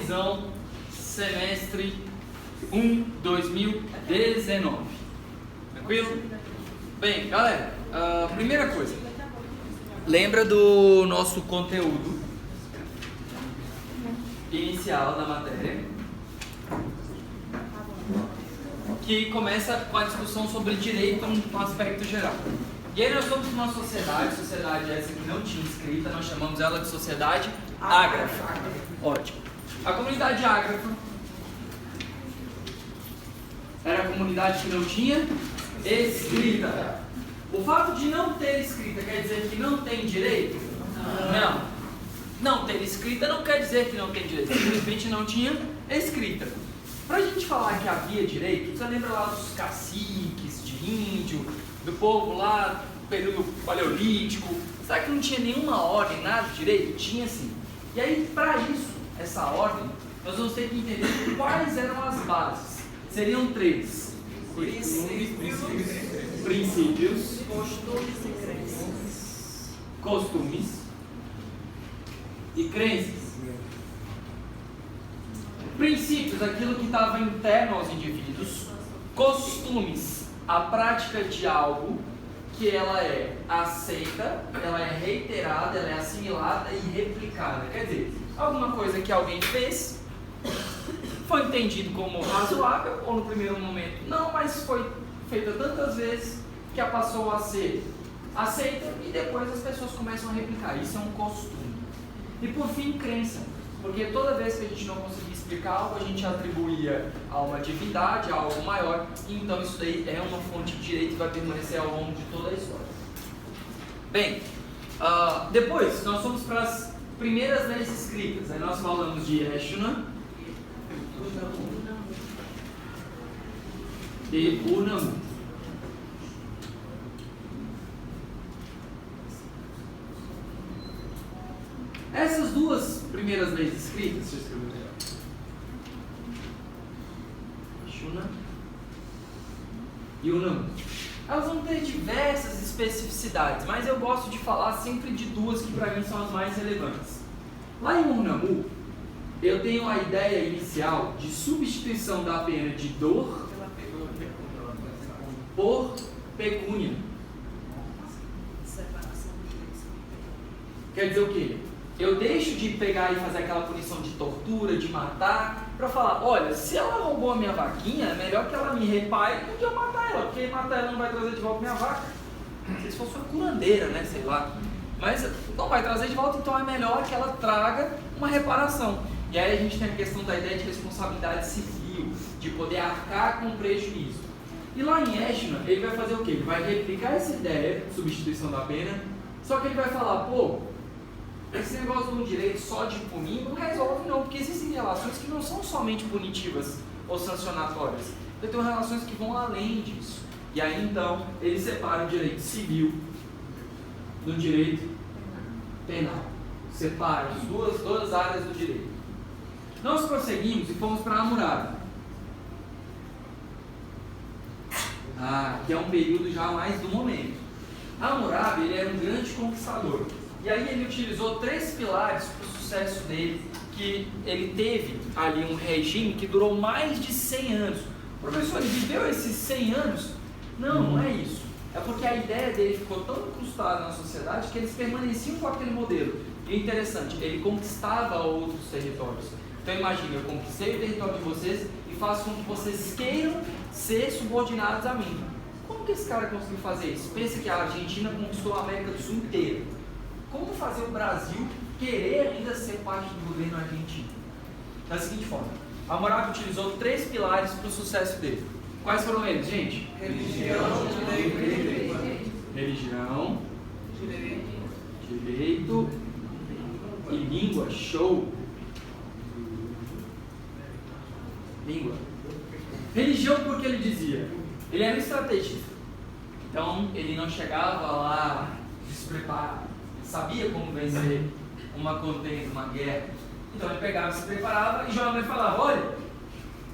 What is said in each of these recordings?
revisão semestre 1, 2019. Tranquilo? Bem, galera, primeira coisa, lembra do nosso conteúdo inicial da matéria, que começa com a discussão sobre direito no aspecto geral. E aí nós somos uma sociedade essa que não tinha escrita, nós chamamos ela de sociedade ágrafa. Ótimo. A comunidade ágrafa era a comunidade que não tinha escrita. O fato de não ter escrita quer dizer que não tem direito? Não. Não ter escrita não quer dizer que não tem direito, simplesmente não tinha escrita. Pra gente falar que havia direito, você lembra lá dos caciques de índio, do povo lá do período paleolítico? Será que não tinha nenhuma ordem, nada de direito? Tinha sim. E aí, para isso, essa ordem, nós vamos ter que entender quais eram as bases. Seriam três: princípios, costumes e crenças. Princípios, aquilo que estava interno aos indivíduos. Costumes, a prática de algo que ela é aceita, ela é reiterada, ela é assimilada e replicada. Quer dizer, alguma coisa que alguém fez, foi entendido como razoável, ou no primeiro momento não, mas foi feita tantas vezes que ela passou a ser aceita e depois as pessoas começam a replicar. Isso é um costume. E por fim, crença. Porque toda vez que a gente não conseguia explicar algo, a gente atribuía a uma divindade, a algo maior. Então isso daí é uma fonte de direito que vai permanecer ao longo de toda a história. Bem, depois nós fomos para as primeiras leis escritas. Aí nós falamos de Eshuna e Unamu. Essas duas primeiras leis escritas, deixa eu escrever melhor. Eshuna e Unamu. Elas vão ter diversas especificidades, mas eu gosto de falar sempre de duas que para mim são as mais relevantes. Lá em Unamu, eu tenho a ideia inicial de substituição da pena de dor por pecúnia. Quer dizer o quê? Eu deixo de pegar e fazer aquela punição de tortura, de matar, para falar, olha, se ela roubou a minha vaquinha, é melhor que ela me repaire do que eu matar ela, porque matar ela não vai trazer de volta minha vaca. Se fosse uma curandeira, né, sei lá. Mas não vai trazer de volta, então é melhor que ela traga uma reparação. E aí a gente tem a questão da ideia de responsabilidade civil, de poder arcar com o prejuízo. E lá em Eshuna, ele vai fazer o quê? Ele vai replicar essa ideia de substituição da pena, só que ele vai falar, pô, esse negócio do direito só de punir não resolve não, porque existem relações que não são somente punitivas ou sancionatórias. Eu tenho relações que vão além disso. E aí então, ele separa o direito civil do direito penal. Separa as duas áreas do direito. Nós prosseguimos e fomos para Hammurabi. Que é um período já mais do momento. Hammurabi, ele era um grande conquistador. E aí ele utilizou três pilares para o sucesso dele, que ele teve ali um regime que durou mais de 100 anos. Professor, ele viveu esses 100 anos? Não é isso. É porque a ideia dele ficou tão incrustada na sociedade que eles permaneciam com aquele modelo. E é interessante, ele conquistava outros territórios. Então imagina, eu conquistei o território de vocês e faço com que vocês queiram ser subordinados a mim. Como que esse cara conseguiu fazer isso? Pensa que a Argentina conquistou a América do Sul inteira. Como fazer o Brasil querer ainda ser parte do governo argentino? Da seguinte forma, Hammurabi utilizou três pilares para o sucesso dele. Quais foram eles, gente? Religião, direito e língua. Show! Língua. Religião, porque ele dizia, ele era um estrategista. Então ele não chegava lá despreparado. Sabia como vencer uma contenda, uma guerra. Então ele pegava, se preparava e João falava, olha,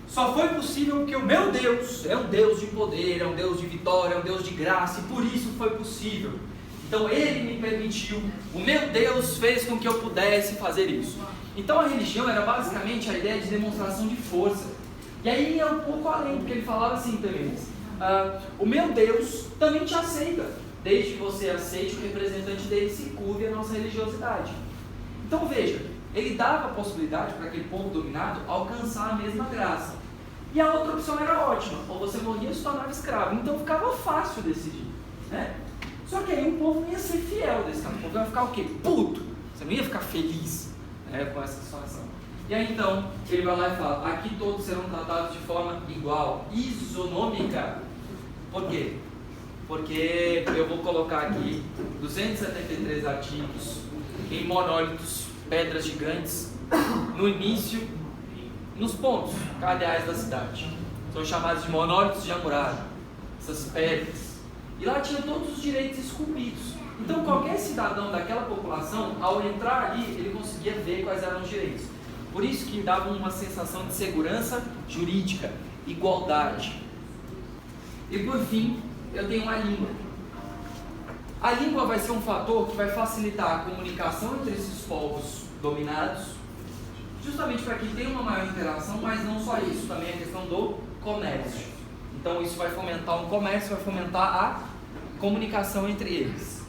só foi possível porque o meu Deus é um Deus de poder, é um Deus de vitória, é um Deus de graça, e por isso foi possível. Então ele me permitiu, o meu Deus fez com que eu pudesse fazer isso. Então a religião era basicamente a ideia de demonstração de força. E aí ia um pouco além, porque ele falava assim também, o meu Deus também te aceita, desde que você aceite o representante dele se curve a nossa religiosidade. Então veja, ele dava a possibilidade para aquele povo dominado alcançar a mesma graça. E a outra opção era ótima, ou você morria ou se tornava escravo. Então ficava fácil decidir, né? Só que aí o povo não ia ser fiel desse cara, o povo ia ficar o quê? Puto! Você não ia ficar feliz, né, com essa situação. E aí então, ele vai lá e fala, aqui todos serão tratados de forma igual, isonômica. Por quê? Porque eu vou colocar aqui 273 artigos em monólitos, pedras gigantes, no início, nos pontos cardeais da cidade. São chamados de monólitos de Hammurabi, essas pedras. E lá tinha todos os direitos esculpidos. Então qualquer cidadão daquela população, ao entrar ali, ele conseguia ver quais eram os direitos. Por isso que dava uma sensação de segurança jurídica, igualdade. E por fim, eu tenho uma língua. A língua vai ser um fator que vai facilitar a comunicação entre esses povos dominados, justamente para que tenha uma maior interação, mas não só isso, também a questão do comércio. Então isso vai fomentar o comércio, vai fomentar a comunicação entre eles.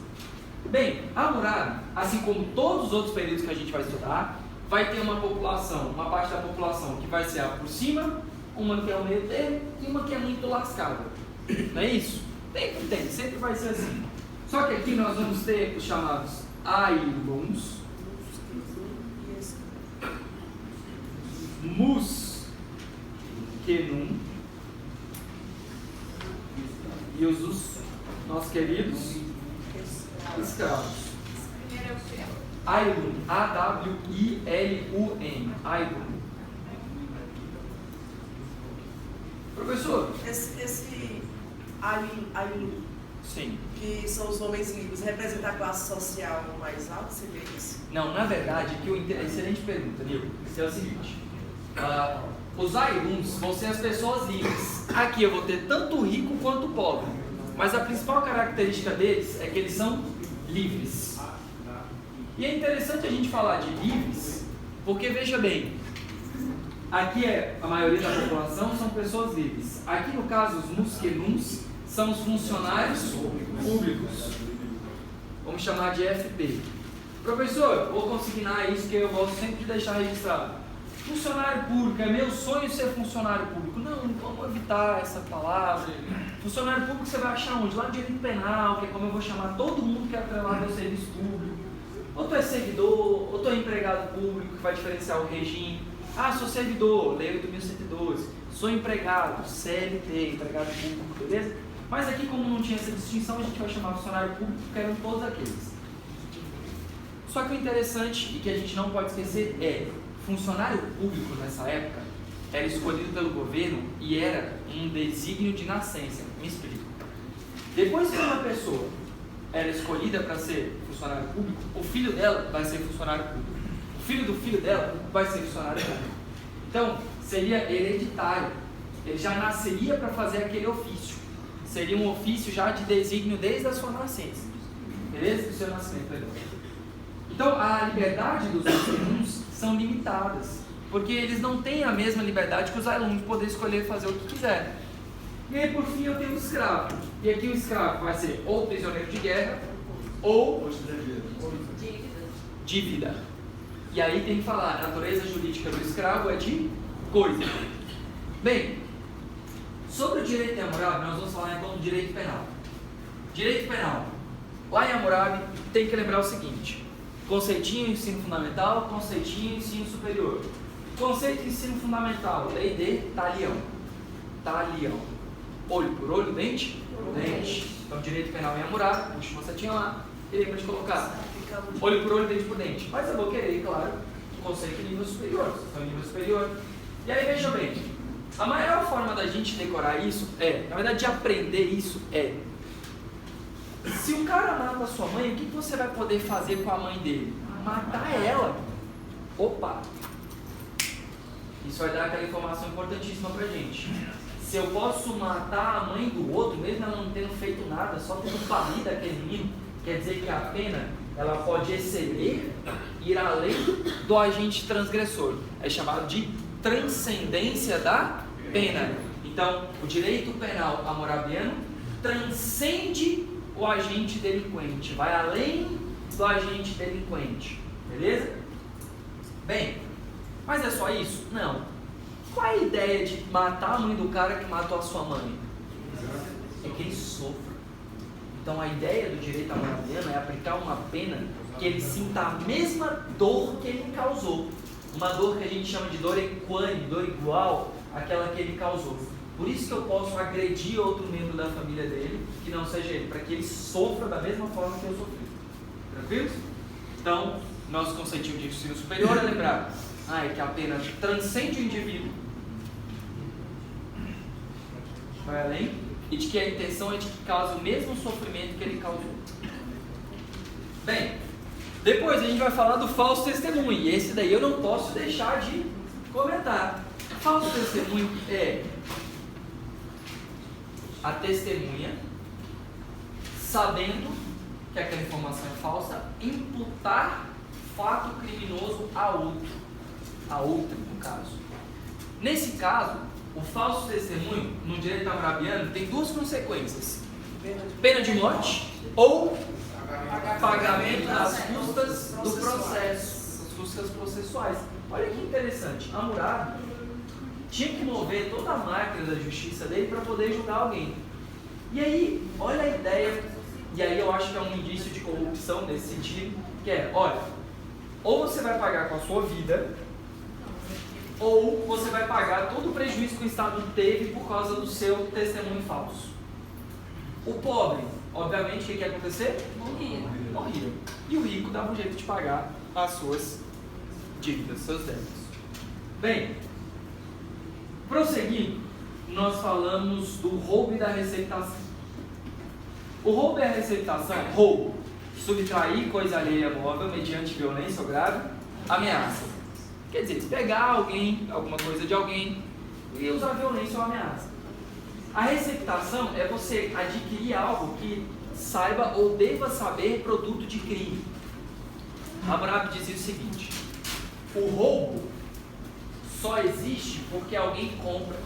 Bem, Hammurabi, assim como todos os outros períodos que a gente vai estudar, vai ter uma população, uma parte da população que vai ser a por cima, uma que é o meio termo e uma que é muito lascada. Não é isso? Tem, sempre vai ser assim. Só que aqui nós vamos ter os chamados Ailuns, Muskenum e os nossos queridos escravos. Ailun, A-W-I-L-U-N, Ailun. Professor? Esse Ailun, sim, que são os homens livres, representa a classe social mais alta, você vê isso? Não, na verdade, excelente pergunta, Nil. É o seguinte, os Ailuns vão ser as pessoas livres. Aqui eu vou ter tanto o rico quanto o pobre, mas a principal característica deles é que eles são livres. E é interessante a gente falar de livres, porque veja bem, aqui a maioria da população são pessoas livres. Aqui no caso os Muskenuns são os funcionários públicos. Vamos chamar de FP. Professor, vou consignar isso que eu vou sempre deixar registrado. Funcionário público, é meu sonho ser funcionário público. Não, vamos evitar essa palavra. Funcionário público você vai achar onde? Lá no direito penal, que é como eu vou chamar todo mundo que é atrelado ao serviço público. Ou tu é servidor, ou tu é empregado público, que vai diferenciar o regime. Ah, sou servidor, lei 8.112. Sou empregado, CLT, empregado público, beleza? Mas aqui, como não tinha essa distinção, a gente vai chamar funcionário público, porque eram todos aqueles. Só que o interessante, e que a gente não pode esquecer, é funcionário público nessa época era escolhido pelo governo e era um desígnio de nascença. Me explico. Depois que uma pessoa era escolhida para ser funcionário público, o filho dela vai ser funcionário público. O filho do filho dela vai ser funcionário público. Então, seria hereditário. Ele já nasceria para fazer aquele ofício. Seria um ofício já de desígnio desde a sua nascença. Beleza? Do seu nascimento, perdão. Então, a liberdade dos alunos são limitadas, porque eles não têm a mesma liberdade que os alunos de poder escolher fazer o que quiserem. E aí, por fim, eu tenho o escravo. E aqui o escravo vai ser ou prisioneiro de guerra, ou dívida. E aí tem que falar, a natureza jurídica do escravo é de coisa. Bem, sobre o direito de Hammurabi, nós vamos falar então do direito penal. Direito penal. Lá em Hammurabi, tem que lembrar o seguinte: conceitinho ensino fundamental, conceitinho ensino superior. Conceito de ensino fundamental, lei de talião. Talião. Olho por olho, dente por dente. Então, direito penal em Hammurabi, puxa uma setinha lá, e lembra de colocar olho por olho, dente por dente. Mas eu vou querer, claro, o conceito em nível superior. Então, nível superior. E aí, veja bem, a maior forma da gente decorar isso na verdade, de aprender isso se o cara mata a sua mãe, o que você vai poder fazer com a mãe dele? Matar ela. Opa! Isso vai dar aquela informação importantíssima pra gente. Se eu posso matar a mãe do outro, mesmo ela não tendo feito nada, só tendo parido aquele menino, quer dizer que a pena ela pode exceder ir além do agente transgressor. É chamado de transcendência da pena. Então, o direito penal hammurabiano transcende o agente delinquente, vai além do agente delinquente, beleza? Bem, mas é só isso? Não. Qual é a ideia de matar a mãe do cara que matou a sua mãe? É que ele sofra. Então a ideia do direito hammurabiano é aplicar uma pena que ele sinta a mesma dor que ele causou. Uma dor que a gente chama de dor equânime, dor igual àquela que ele causou. Por isso que eu posso agredir outro membro da família dele, que não seja ele, para que ele sofra da mesma forma que eu sofri. Tranquilos? Então, nosso conceitinho de ensino superior é lembrar que a pena transcende o indivíduo, vai além, e de que a intenção é de que cause o mesmo sofrimento que ele causou. Bem, depois a gente vai falar do falso testemunho, e esse daí eu não posso deixar de comentar. Falso testemunho é a testemunha, sabendo que aquela informação é falsa, imputar fato criminoso a outra no caso. Nesse caso, o falso testemunho, no direito hammurabiano, tem duas consequências: pena de morte ou pagamento das custas do processo, das custas processuais. Olha que interessante, Hammurabi tinha que mover toda a máquina da justiça dele para poder julgar alguém. E aí, olha a ideia, e aí eu acho que é um indício de corrupção nesse sentido, que é, olha, ou você vai pagar com a sua vida, ou você vai pagar todo o prejuízo que o Estado teve por causa do seu testemunho falso. O pobre, obviamente, o que ia acontecer? Morria. E o rico dava um jeito de pagar as suas dívidas, seus débitos. Bem, prosseguindo, nós falamos do roubo e da receptação. O roubo e a receptação, roubo, subtrair coisa alheia móvel mediante violência ou grave ameaça. Quer dizer, pegar alguém, alguma coisa de alguém e usar violência ou ameaça. A receptação é você adquirir algo que saiba ou deva saber produto de crime. Hammurabi dizia o seguinte: o roubo só existe porque alguém compra.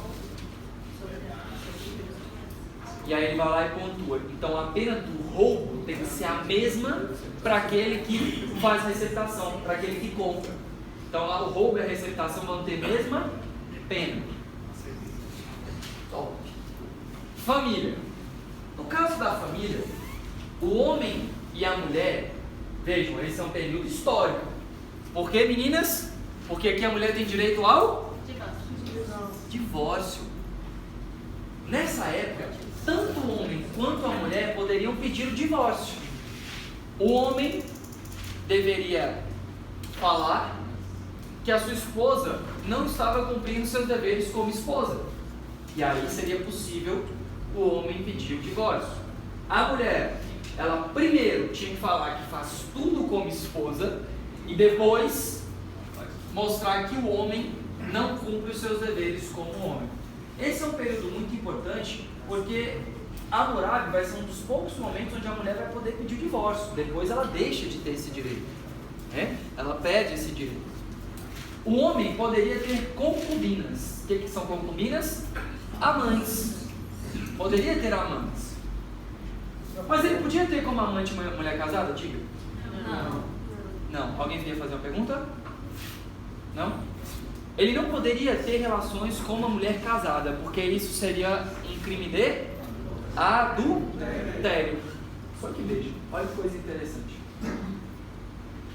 E aí ele vai lá e pontua. Então a pena do roubo tem que ser a mesma para aquele que faz receptação, para aquele que compra. Então lá o roubo e a receptação vão ter a mesma pena. Top. Família. No caso da família, o homem e a mulher, vejam, esse é um período histórico. Por que, meninas? Porque aqui a mulher tem direito ao divórcio. Nessa época, tanto o homem quanto a mulher poderiam pedir o divórcio. O homem deveria falar que a sua esposa não estava cumprindo seus deveres como esposa. E aí seria possível o homem pedir o divórcio. A mulher, ela primeiro tinha que falar que faz tudo como esposa e depois mostrar que o homem não cumpre os seus deveres como homem. Esse é um período muito importante porque Hammurabi vai ser um dos poucos momentos onde a mulher vai poder pedir o divórcio. Depois ela deixa de ter esse direito, né? Ela perde esse direito. O homem poderia ter concubinas. O que são concubinas? Amantes. Poderia ter amantes. Mas ele podia ter como amante uma mulher casada? Diga. Não. Alguém queria fazer uma pergunta? Não? Ele não poderia ter relações com uma mulher casada, porque isso seria um crime de adultério. Só que veja, olha que coisa interessante.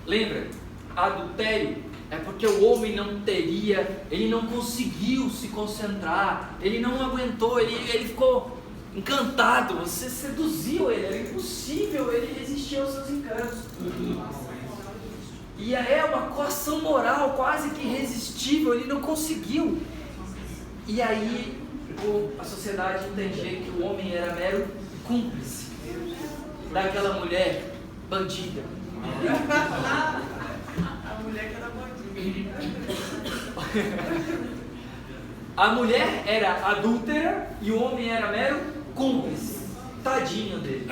Lembra? Adultério é porque o homem não teria, ele não conseguiu se concentrar, ele não aguentou, ele ficou encantado, você seduziu ele, era impossível ele resistir aos seus encantos. E é uma coação moral quase que irresistível, ele não conseguiu. E aí a sociedade entendia que o homem era mero cúmplice daquela mulher bandida. A mulher que era bandida. A mulher era adúltera e o homem era mero cúmplice. Tadinho dele.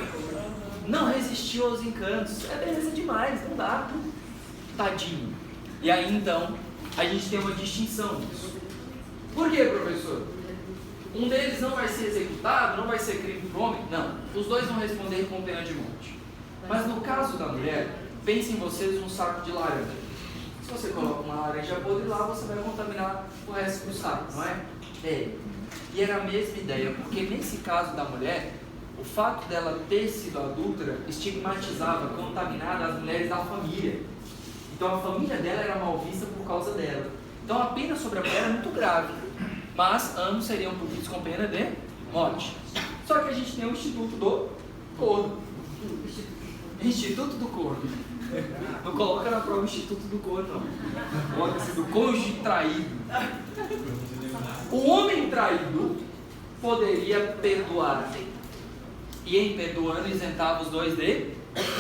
Não resistiu aos encantos. É beleza demais, não dá. tadinho. E aí então a gente tem uma distinção nisso. Por que, professor? Um deles não vai ser executado, não vai ser crime para o homem? Não. Os dois vão responder com pena de morte. Mas no caso da mulher, pensem vocês num saco de laranja. Se você coloca uma laranja podre lá, você vai contaminar o resto do saco, não é? É. E era a mesma ideia, porque nesse caso da mulher, o fato dela ter sido adúltera estigmatizava, contaminava as mulheres da família. Então a família dela era mal vista por causa dela. Então a pena sobre a mulher é muito grave. Mas ambos seriam punidos com pena de morte. Só que a gente tem o Instituto do Corno. Instituto do Corno. Não coloca na prova o Instituto do Corno, não. Coloca-se do cônjuge traído. O homem traído poderia perdoar. E em perdoando isentava os dois de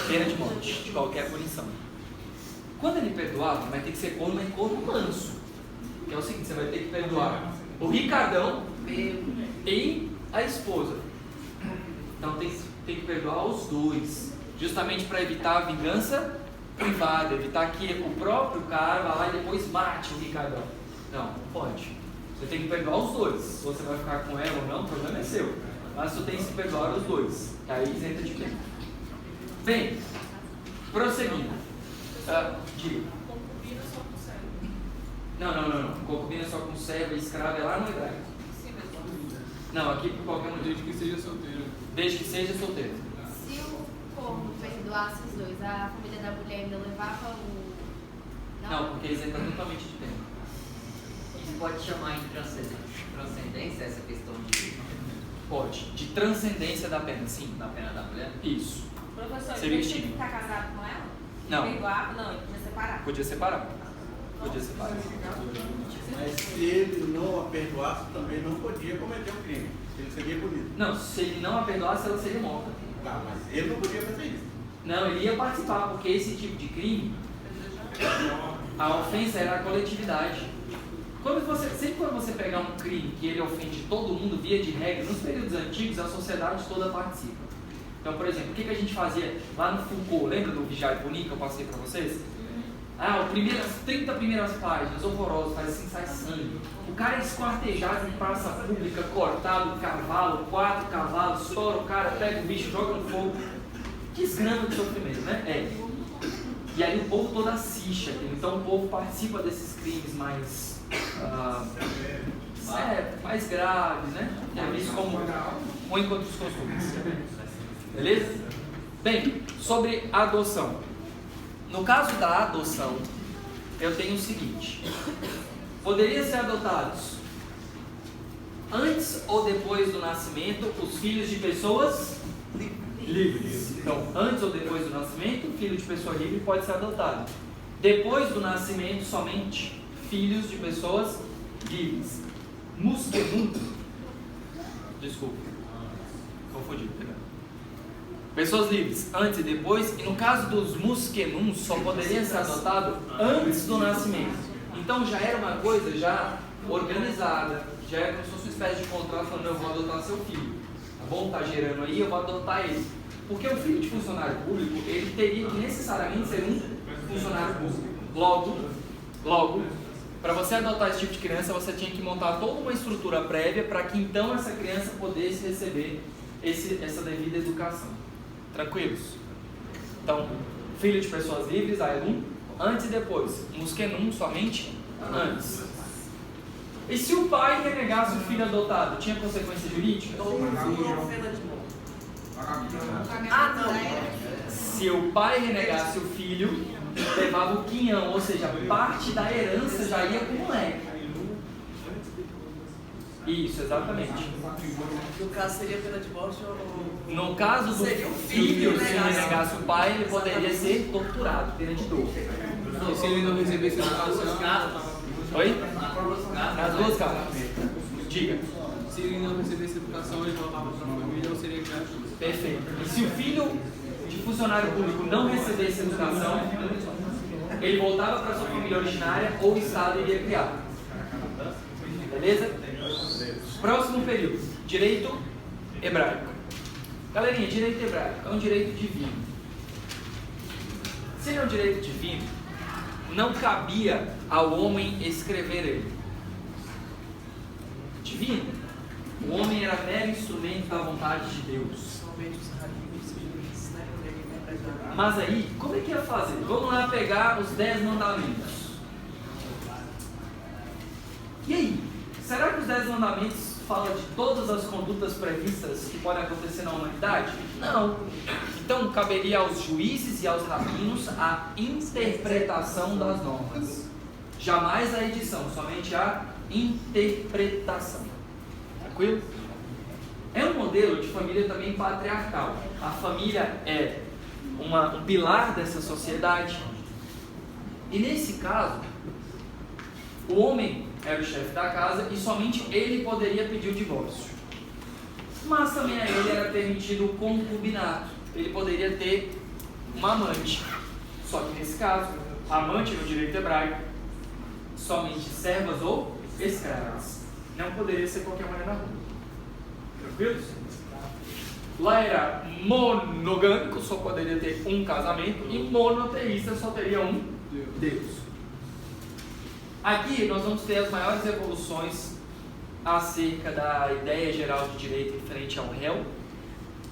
pena de morte, de qualquer punição. Quando ele perdoava, vai ter que ser corno, mas corno manso. Que é o seguinte, você vai ter que perdoar o Ricardão e a esposa. Então tem que perdoar os dois, justamente para evitar a vingança privada, evitar que o próprio cara vá lá e depois mate o Ricardão. Não pode. Você tem que perdoar os dois. Se você vai ficar com ela ou não, o problema é seu. Mas você tem que perdoar os dois. Aí isenta de pena. Bem, prosseguindo. Diga. Não. Concubina só com serva e escrava é lá no hebraico. Não, aqui por qualquer motivo. Desde que seja solteiro. Desde que seja solteiro. Se o corno perdoasse os dois, a família da mulher ainda levava o... Não, porque isenta totalmente de pena. Isso pode chamar em transcendência essa questão de... Pode. De transcendência da pena, sim. da pena da mulher? Isso. Professor, Seria ele tinha que estigma. ficar casado com ela? Não. Perdoar? Não, ele podia separar. Podia separar. Mas se ele não a perdoasse, também não podia cometer o crime. Ele seria punido. Não, se ele não a perdoasse, ela seria morta. Tá, mas ele não podia fazer isso. Não, ele ia participar, porque esse tipo de crime, a ofensa era a coletividade. Sempre quando você pegar um crime que ele ofende todo mundo, via de regra, nos períodos antigos, a sociedade toda participa. Então, por exemplo, o que a gente fazia lá no Foucault? Lembra do Vigiar e Punir que eu passei para vocês? As 30 primeiras páginas, horrorosas, faz assim, sai sangue. O cara é esquartejado em praça pública, cortado, cavalo, 4 cavalos, estoura o cara, pega o bicho, joga no fogo. Que esgrama de sofrimento, né? É. E aí o povo todo assiste aquilo. Então o povo participa desses crimes mais graves, né? É visto como ruim contra os costumes. Beleza? Bem, sobre a adoção. No caso da adoção, eu tenho o seguinte: poderia ser adotados antes ou depois do nascimento os filhos de pessoas livres. Então, antes ou depois do nascimento, o filho de pessoa livre pode ser adotado. Depois do nascimento, somente filhos de pessoas livres. Musquenum. Desculpa. Confundi. Pessoas livres, antes e depois. E no caso dos musquenuns, só poderia ser adotado antes do nascimento. Então já era uma coisa já organizada. Já era como se fosse uma espécie de contrato falando: eu vou adotar seu filho. Tá bom? Tá gerando aí, eu vou adotar ele. Porque o filho de funcionário público, ele teria que necessariamente ser um funcionário público. Logo, para você adotar esse tipo de criança, você tinha que montar toda uma estrutura prévia para que então essa criança pudesse receber essa devida educação. Tranquilos? Então, filho de pessoas livres, Aelum, antes e depois. Musquenum, somente antes. E se o pai renegasse o filho adotado, tinha consequência jurídica? Se o pai renegasse o filho, levava o quinhão, ou seja, parte da herança já ia para o moleque. Isso, exatamente. No caso seria pena de morte ou... No caso do filho, se renegasse o pai, ele poderia ser torturado, pena de dor. E se ele não recebesse educação? Oi? Nas duas casas. Diga. Se ele não recebesse educação, ele voltava para a família ou seria criado? Perfeito. E se o filho de funcionário público não recebesse educação, ele voltava para sua família originária ou o Estado iria criar. Beleza? Próximo período. Direito hebraico. Galerinha, direito hebraico é um direito divino. Se ele é um direito divino, não cabia ao homem escrever ele. Divino. O homem era mero instrumento da vontade de Deus. Somente os rabinos e juízes, né? Poderiam interpretar. Mas aí, como é que ia fazer? Vamos lá pegar os 10 mandamentos. E aí? Será que os 10 mandamentos falam de todas as condutas previstas que podem acontecer na humanidade? Não. Então, caberia aos juízes e aos rabinos a interpretação das normas. Jamais a edição, somente a interpretação. Tranquilo? É um modelo de família também patriarcal. A família é um pilar dessa sociedade. E nesse caso, o homem era o chefe da casa e somente ele poderia pedir o divórcio. Mas também a ele era permitido o concubinato. Ele poderia ter uma amante. Só que nesse caso, amante no direito hebraico, somente servas ou escravas. Não poderia ser qualquer mulher na rua. Tranquilos? Lá era monogâmico, só poderia ter um casamento, e monoteísta só teria um Deus. Aqui nós vamos ter as maiores evoluções acerca da ideia geral de direito em frente ao réu.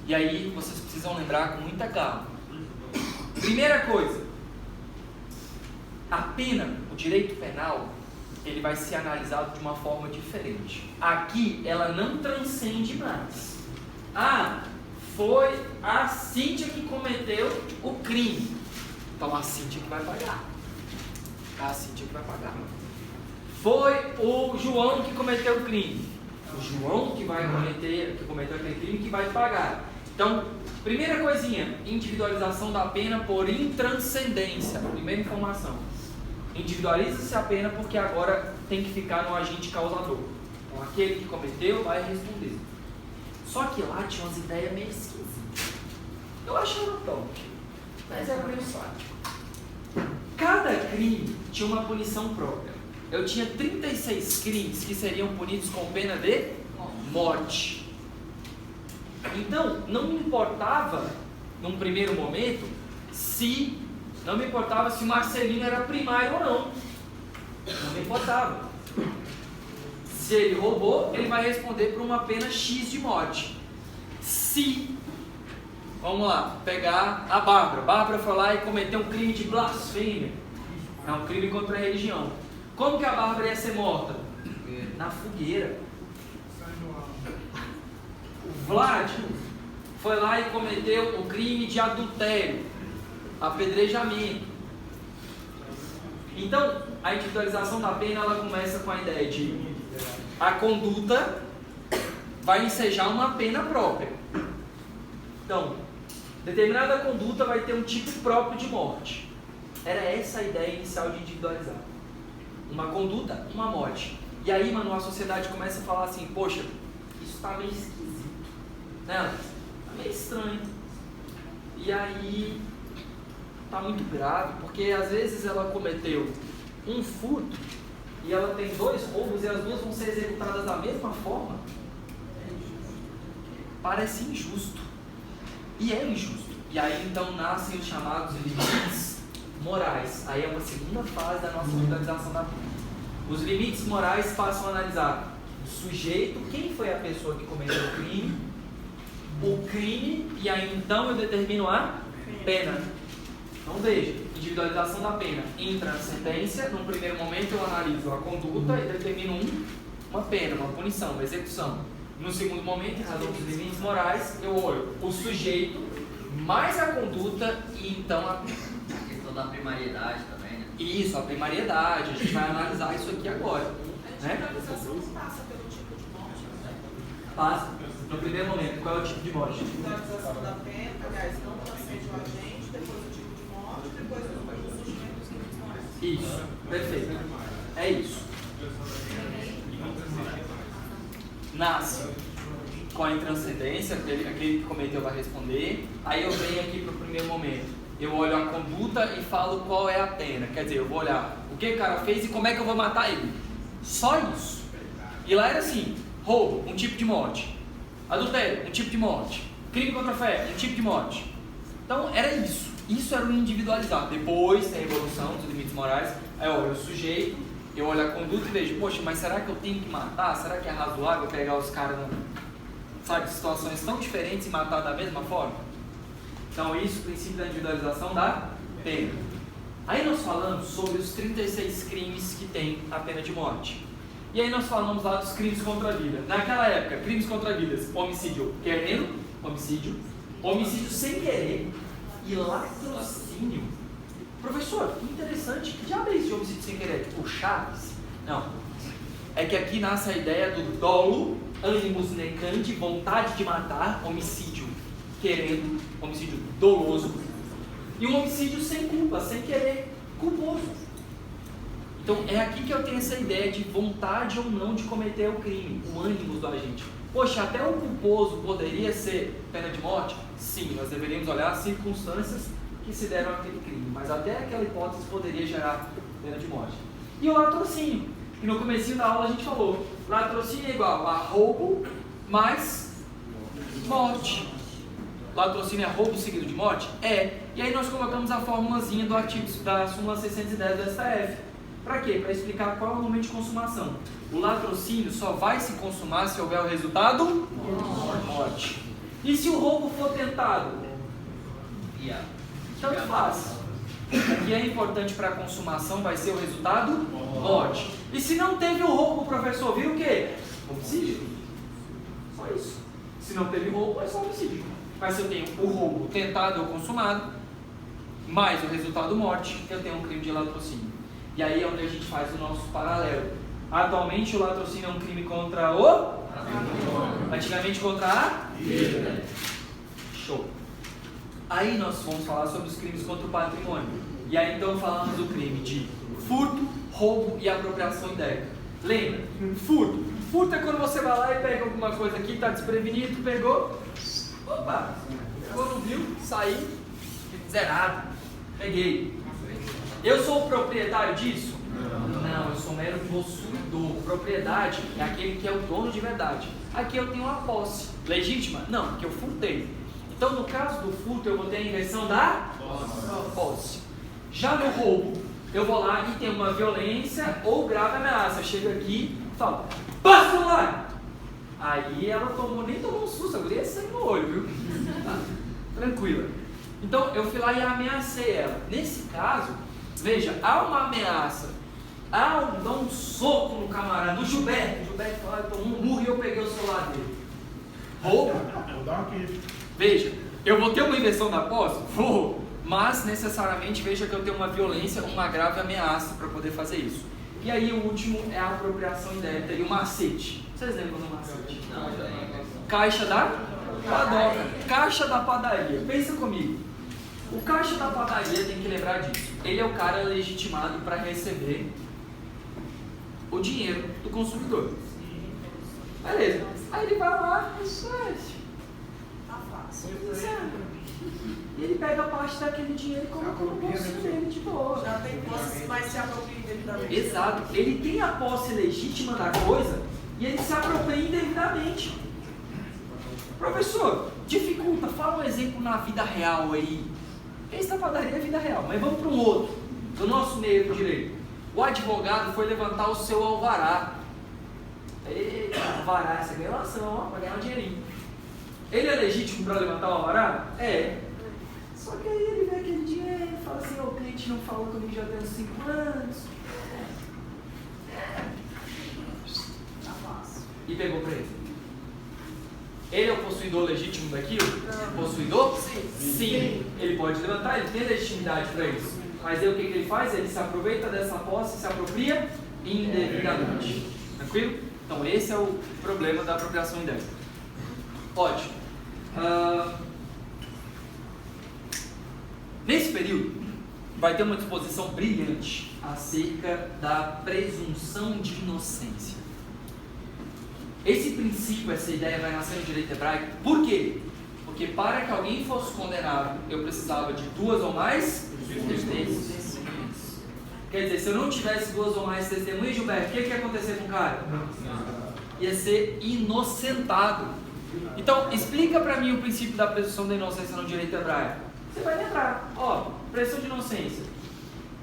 E aí vocês precisam lembrar com muita calma. Primeira coisa, a pena, o direito penal, ele vai ser analisado de uma forma diferente. Aqui ela não transcende mais. Ah, foi a Cíntia que cometeu o crime. Então a Cíntia que vai pagar. A Cíntia que vai pagar. Foi o João que cometeu o crime. O João que cometeu aquele crime que vai pagar. Então, primeira coisinha, individualização da pena por intranscendência. Primeira informação. Individualiza-se a pena porque agora tem que ficar no agente causador. Então, aquele que cometeu vai responder. Só que lá tinha umas ideias meio esquisitas. Eu achava top, mas era meio sádico. Cada crime tinha uma punição própria. Eu tinha 36 crimes que seriam punidos com pena de morte. Então, não me importava, num primeiro momento, se o Marcelino era primário ou não. Não me importava. Se ele roubou, ele vai responder por uma pena X de morte. Se, vamos lá, pegar a Bárbara. Bárbara foi lá e cometeu um crime de blasfêmia. É um crime contra a religião. Como que a Bárbara ia ser morta? Na fogueira. O Vlad foi lá e cometeu o crime de adultério, apedrejamento. Então, a individualização da pena, ela começa com a ideia de a conduta vai ensejar uma pena própria. Então, determinada conduta vai ter um tipo próprio de morte. Era essa a ideia inicial de individualizar. Uma conduta, uma morte. E aí, mano, a sociedade começa a falar assim, poxa, isso tá meio esquisito, né? Tá meio estranho. E aí, tá muito grave, porque às vezes ela cometeu um furto e ela tem 2 roubos e as 2 vão ser executadas da mesma forma. Parece injusto. E é injusto. E aí, então, nascem os chamados limites morais. Aí é uma segunda fase da nossa individualização da pena. Os limites morais passam a analisar o sujeito, quem foi a pessoa que cometeu o crime, e aí então eu determino a pena. Então veja, individualização da pena. Intranscendência, num primeiro momento eu analiso a conduta e determino uma pena, uma punição, uma execução. No segundo momento, em razão dos limites morais, eu olho o sujeito, mais a conduta e então a pena. Da primariedade também, né? Isso, a primariedade, a gente vai analisar isso aqui agora. A Né? individualização passa pelo tipo de morte, né? Passa, no primeiro momento, qual é o tipo de morte? A individualização da pena, aliás, não transcende o agente, depois o tipo de morte, depois o surgimento dos crimes morais. Isso, perfeito. É isso. Nasce com a intranscendência, aquele que cometeu vai responder. Aí eu venho aqui para o primeiro momento. Eu olho a conduta e falo qual é a pena. Quer dizer, eu vou olhar o que o cara fez e como é que eu vou matar ele. Só isso. E lá era assim, roubo, um tipo de morte. Adultério, um tipo de morte. Crime contra a fé, um tipo de morte. Então era isso. Isso era o individualizado. Depois tem a evolução dos limites morais. Aí eu olho o sujeito, eu olho a conduta e vejo, poxa, mas será que eu tenho que matar? Será que é razoável pegar os caras, sabe, situações tão diferentes e matar da mesma forma? Então isso, o princípio da individualização da pena. Aí nós falamos sobre os 36 crimes que tem a pena de morte. E aí nós falamos lá dos crimes contra a vida. Naquela época, crimes contra a vida, homicídio querendo, homicídio sem querer e latrocínio. Professor, que interessante, que diabo é isso de homicídio sem querer? Tipo Chaves? Não. É que aqui nasce a ideia do dolo, animus necandi, vontade de matar, homicídio querendo, homicídio doloso, e um homicídio sem culpa, sem querer, culposo. Então é aqui que eu tenho essa ideia de vontade ou não de cometer o crime, o ânimo do agente. Poxa, até o culposo poderia ser pena de morte? Sim, nós deveríamos olhar as circunstâncias que se deram àquele crime, mas até aquela hipótese poderia gerar pena de morte. E o latrocínio, que no comecinho da aula a gente falou, latrocínio é igual a roubo mais morte. Latrocínio é roubo seguido de morte? É. E aí nós colocamos a formulazinha do artigo da súmula 610 do STF. Para quê? Para explicar qual é o momento de consumação. O latrocínio só vai se consumar se houver o resultado? Morte. E se o roubo for tentado? Tanto faz. O que é importante para a consumação vai ser o resultado? Morte. E se não teve o roubo, professor, vira o quê? Homicídio. Só isso. Se não teve roubo, é só homicídio. Mas se eu tenho o roubo tentado ou consumado, mais o resultado morte, eu tenho um crime de latrocínio. E aí é onde a gente faz o nosso paralelo. Atualmente o latrocínio é um crime contra o... Antigamente contra a... vida. Show. Aí nós vamos falar sobre os crimes contra o patrimônio. E aí então falamos do crime de furto, roubo e apropriação indébita. Lembra? Furto. Furto é quando você vai lá e pega alguma coisa aqui, está desprevenido, pegou... Opa, pegou, não viu, saí, zerado, peguei. Eu sou o proprietário disso? Não, eu sou mero possuidor. Propriedade é aquele que é o dono de verdade. Aqui eu tenho uma posse. Legítima? Não, porque eu furtei. Então no caso do furto eu vou ter a inversão da posse. Já no roubo, eu vou lá e tenho uma violência ou grave ameaça. Eu chego aqui e falo, passa o celular! Aí ela nem tomou um susto, a guria sangue no olho, viu? Tá, tranquila. Então eu fui lá e ameacei ela. Nesse caso, veja, há uma ameaça, há dar um soco no camarada, no Gilberto. O Gilberto falou, tomou um murro e eu peguei o celular dele. Roubo? Veja, eu vou ter uma inversão da posse? Vou, mas necessariamente veja que eu tenho uma violência, uma grave ameaça para poder fazer isso. E aí o último é a apropriação indébita e o macete. Vocês lembram do macete? Não, Caixa da padoca, caixa da padaria. Pensa comigo. O caixa da padaria tem que lembrar disso. Ele é o cara legitimado para receber o dinheiro do consumidor. Beleza. Aí ele vai lá e faz. Tá fácil. E ele pega a parte daquele dinheiro e coloca no bolso dele de boa. Já tem posse, mas se apropria indevidamente. Exato. Ele tem a posse legítima da coisa e ele se apropria indevidamente. Professor, dificulta. Fala um exemplo na vida real aí. Esse da padaria é vida real, mas vamos para um outro. Do nosso meio do direito. O advogado foi levantar o seu alvará. Eita, alvará, essa relação, ó, para ganhar um dinheirinho. Ele é legítimo para levantar o alvará? É. Só que aí ele vê aquele dinheiro e fala assim, o cliente não falou comigo já tem uns 5 anos. Tá fácil. E pegou para ele. Ele é o possuidor legítimo daquilo? Não. Possuidor? Sim. Ele pode levantar, ele tem legitimidade para isso. Mas aí o que ele faz? Ele se aproveita dessa posse e se apropria indevidamente. Tranquilo? Então esse é o problema da apropriação indébita. Ótimo. Nesse período, vai ter uma disposição brilhante acerca da presunção de inocência. Esse princípio, essa ideia vai nascer no direito hebraico. Por quê? Porque para que alguém fosse condenado, eu precisava de 2 ou mais testemunhas. Quer dizer, se eu não tivesse 2 ou mais testemunhas, Gilberto, o que ia acontecer com o cara? Ia ser inocentado. Então, explica para mim o princípio da presunção da inocência no direito hebraico. você vai lembrar, ó, presunção de inocência.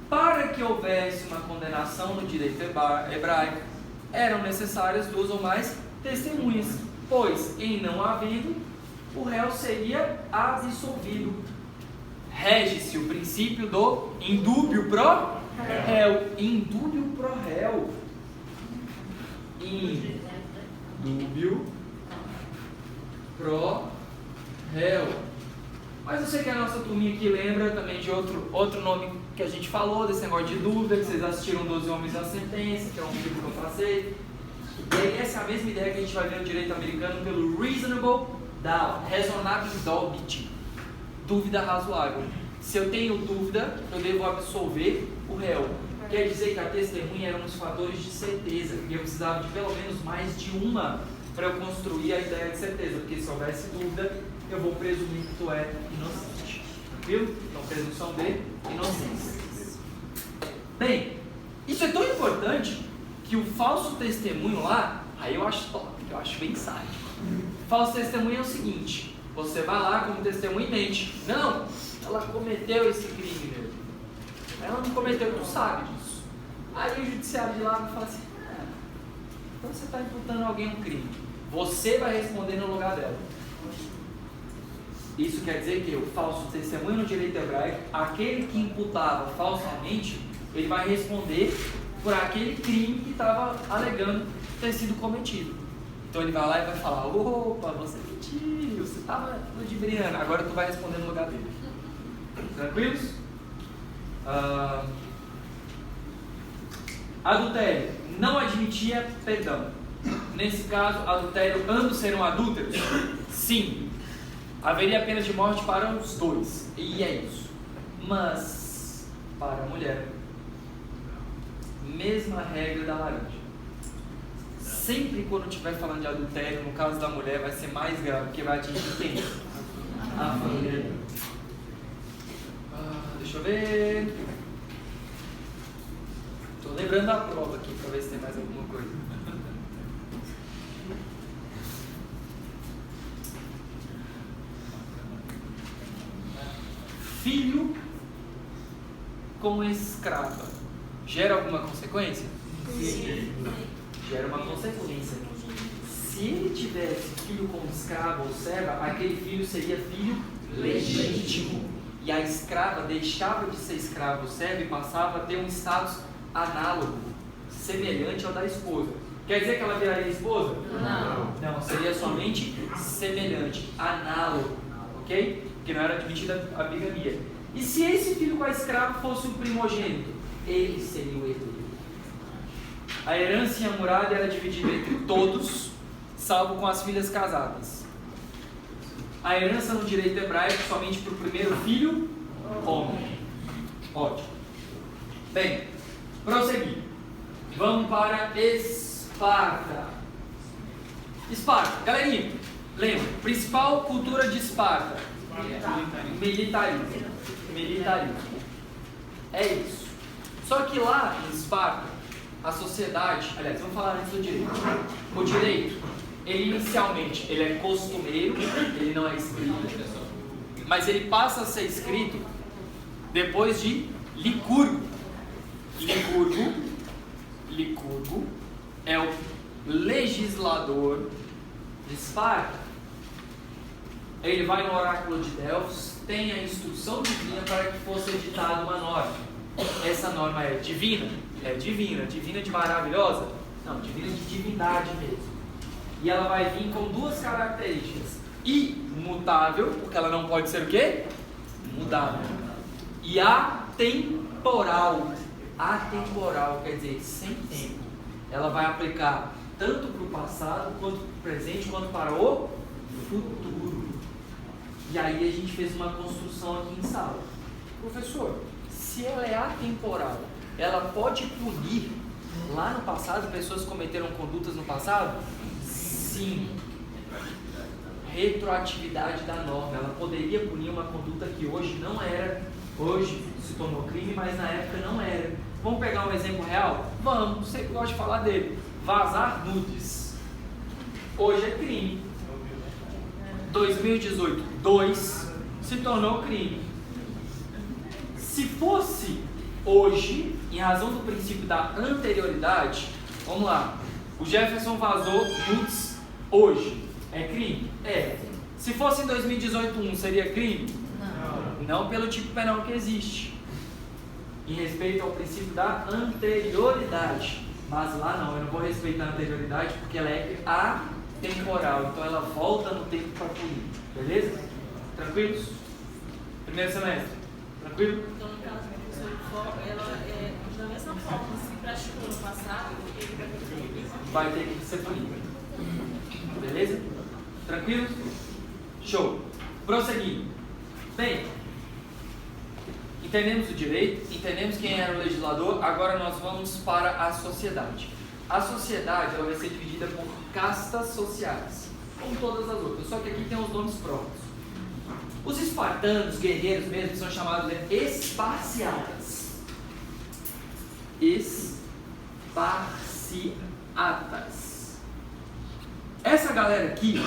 Para que houvesse uma condenação no direito hebraico, eram necessárias 2 ou mais testemunhas, pois, em não havendo, o réu seria absolvido. Rege-se o princípio do indúbio pro réu. Indúbio pro réu. Indúbio pro réu. Mas eu sei que a nossa turminha aqui lembra também de outro nome que a gente falou, desse negócio de dúvida, que vocês assistiram 12 Homens na Sentença, que é um livro que eu passei. E aí essa é a mesma ideia que a gente vai ver no direito americano pelo reasonable doubt, razonável dúvida razoável. Se eu tenho dúvida, eu devo absolver o réu. Quer dizer que a testemunha era um dos fatores de certeza, porque eu precisava de pelo menos mais de uma para eu construir a ideia de certeza, porque se houvesse dúvida, eu vou presumir que tu é inocente. Tranquilo? Então, presunção de inocência. Bem, isso é tão importante que o falso testemunho lá, aí eu acho top, eu acho bem sádico. Falso testemunho é o seguinte: você vai lá como testemunha e mente. Não, ela cometeu esse crime mesmo. Ela não cometeu, tu sabe disso. Aí o judiciário de lá vai falar assim: então você está imputando alguém um crime. Você vai responder no lugar dela. Isso quer dizer que o falso testemunho no direito hebraico, aquele que imputava falsamente, ele vai responder por aquele crime que estava alegando ter sido cometido. Então ele vai lá e vai falar: opa, você mentiu, você estava ludibriando, agora tu vai responder no lugar dele. Tranquilos? Adultério não admitia perdão. Nesse caso, adultério, ambos serão adúlteros? Sim. Haveria pena de morte para os dois, e é isso. Mas, para a mulher, mesma regra da laranja. Sempre quando estiver falando de adultério, no caso da mulher, vai ser mais grave, porque vai atingir quem? A família. Deixa eu ver. Estou lembrando da prova aqui, para ver se tem mais alguma coisa. Filho com escrava gera alguma consequência? Sim. Gera uma consequência. Se ele tivesse filho com escrava ou serva, aquele filho seria filho legítimo. E a escrava deixava de ser escrava ou serva e passava a ter um status análogo, semelhante ao da esposa. Quer dizer que ela viraria esposa? Não, seria somente semelhante, análogo, ok? Porque não era admitida a bigamia. E se esse filho com a escrava fosse o primogênito, ele seria o herdeiro. A herança em Hammurabi era dividida entre todos, salvo com as filhas casadas. A herança no direito hebraico somente para o primeiro filho, homem. Ótimo. Bem, prosseguir. Vamos para Esparta. Esparta, galerinha, lembra, principal cultura de Esparta? Militarismo. É isso. Só que lá em Esparta, a sociedade, aliás, vamos falar antes do direito. O direito, ele inicialmente, ele é costumeiro, ele não é escrito, mas ele passa a ser escrito depois de Licurgo. Licurgo é o legislador de Esparta. Ele vai no oráculo de Delfos, tem a instrução divina para que fosse editada uma norma. Essa norma é divina? É divina. Divina de maravilhosa? Não, divina de divindade mesmo. E ela vai vir com duas características: imutável, porque ela não pode ser o quê? Mudável. E atemporal. Atemporal quer dizer sem tempo. Ela vai aplicar tanto para o passado, quanto para o presente, quanto para o futuro. E aí a gente fez uma construção aqui em sala. Professor, se ela é atemporal, ela pode punir lá no passado, pessoas que cometeram condutas no passado? Sim. Retroatividade da norma. Ela poderia punir uma conduta que hoje não era, hoje se tornou crime, mas na época não era. Vamos pegar um exemplo real? Vamos, você gosta de falar dele. Vazar nudes. Hoje é crime. 2018, 2 se tornou crime. Se fosse hoje, em razão do princípio da anterioridade, vamos lá, o Jefferson vazou nudes hoje, é crime? É. Se fosse em 2018 seria crime? Não pelo tipo penal que existe, em respeito ao princípio da anterioridade. Mas lá não, eu não vou respeitar a anterioridade porque ela é atemporal, então ela volta no tempo para punir. Beleza? Tranquilos? Primeiro semestre? Tranquilo? Então, no caso, ela é da mesma forma, se praticou no passado, ele Vai ter que ser punido. Beleza? Tranquilos? Show. Prosseguindo. Bem, entendemos o direito, entendemos quem era o legislador, agora nós vamos para a sociedade. A sociedade ela vai ser dividida por castas sociais, como todas as outras, só que aqui tem os nomes próprios. Os espartanos, guerreiros mesmo, são chamados de esparciatas. Esparciatas. Essa galera aqui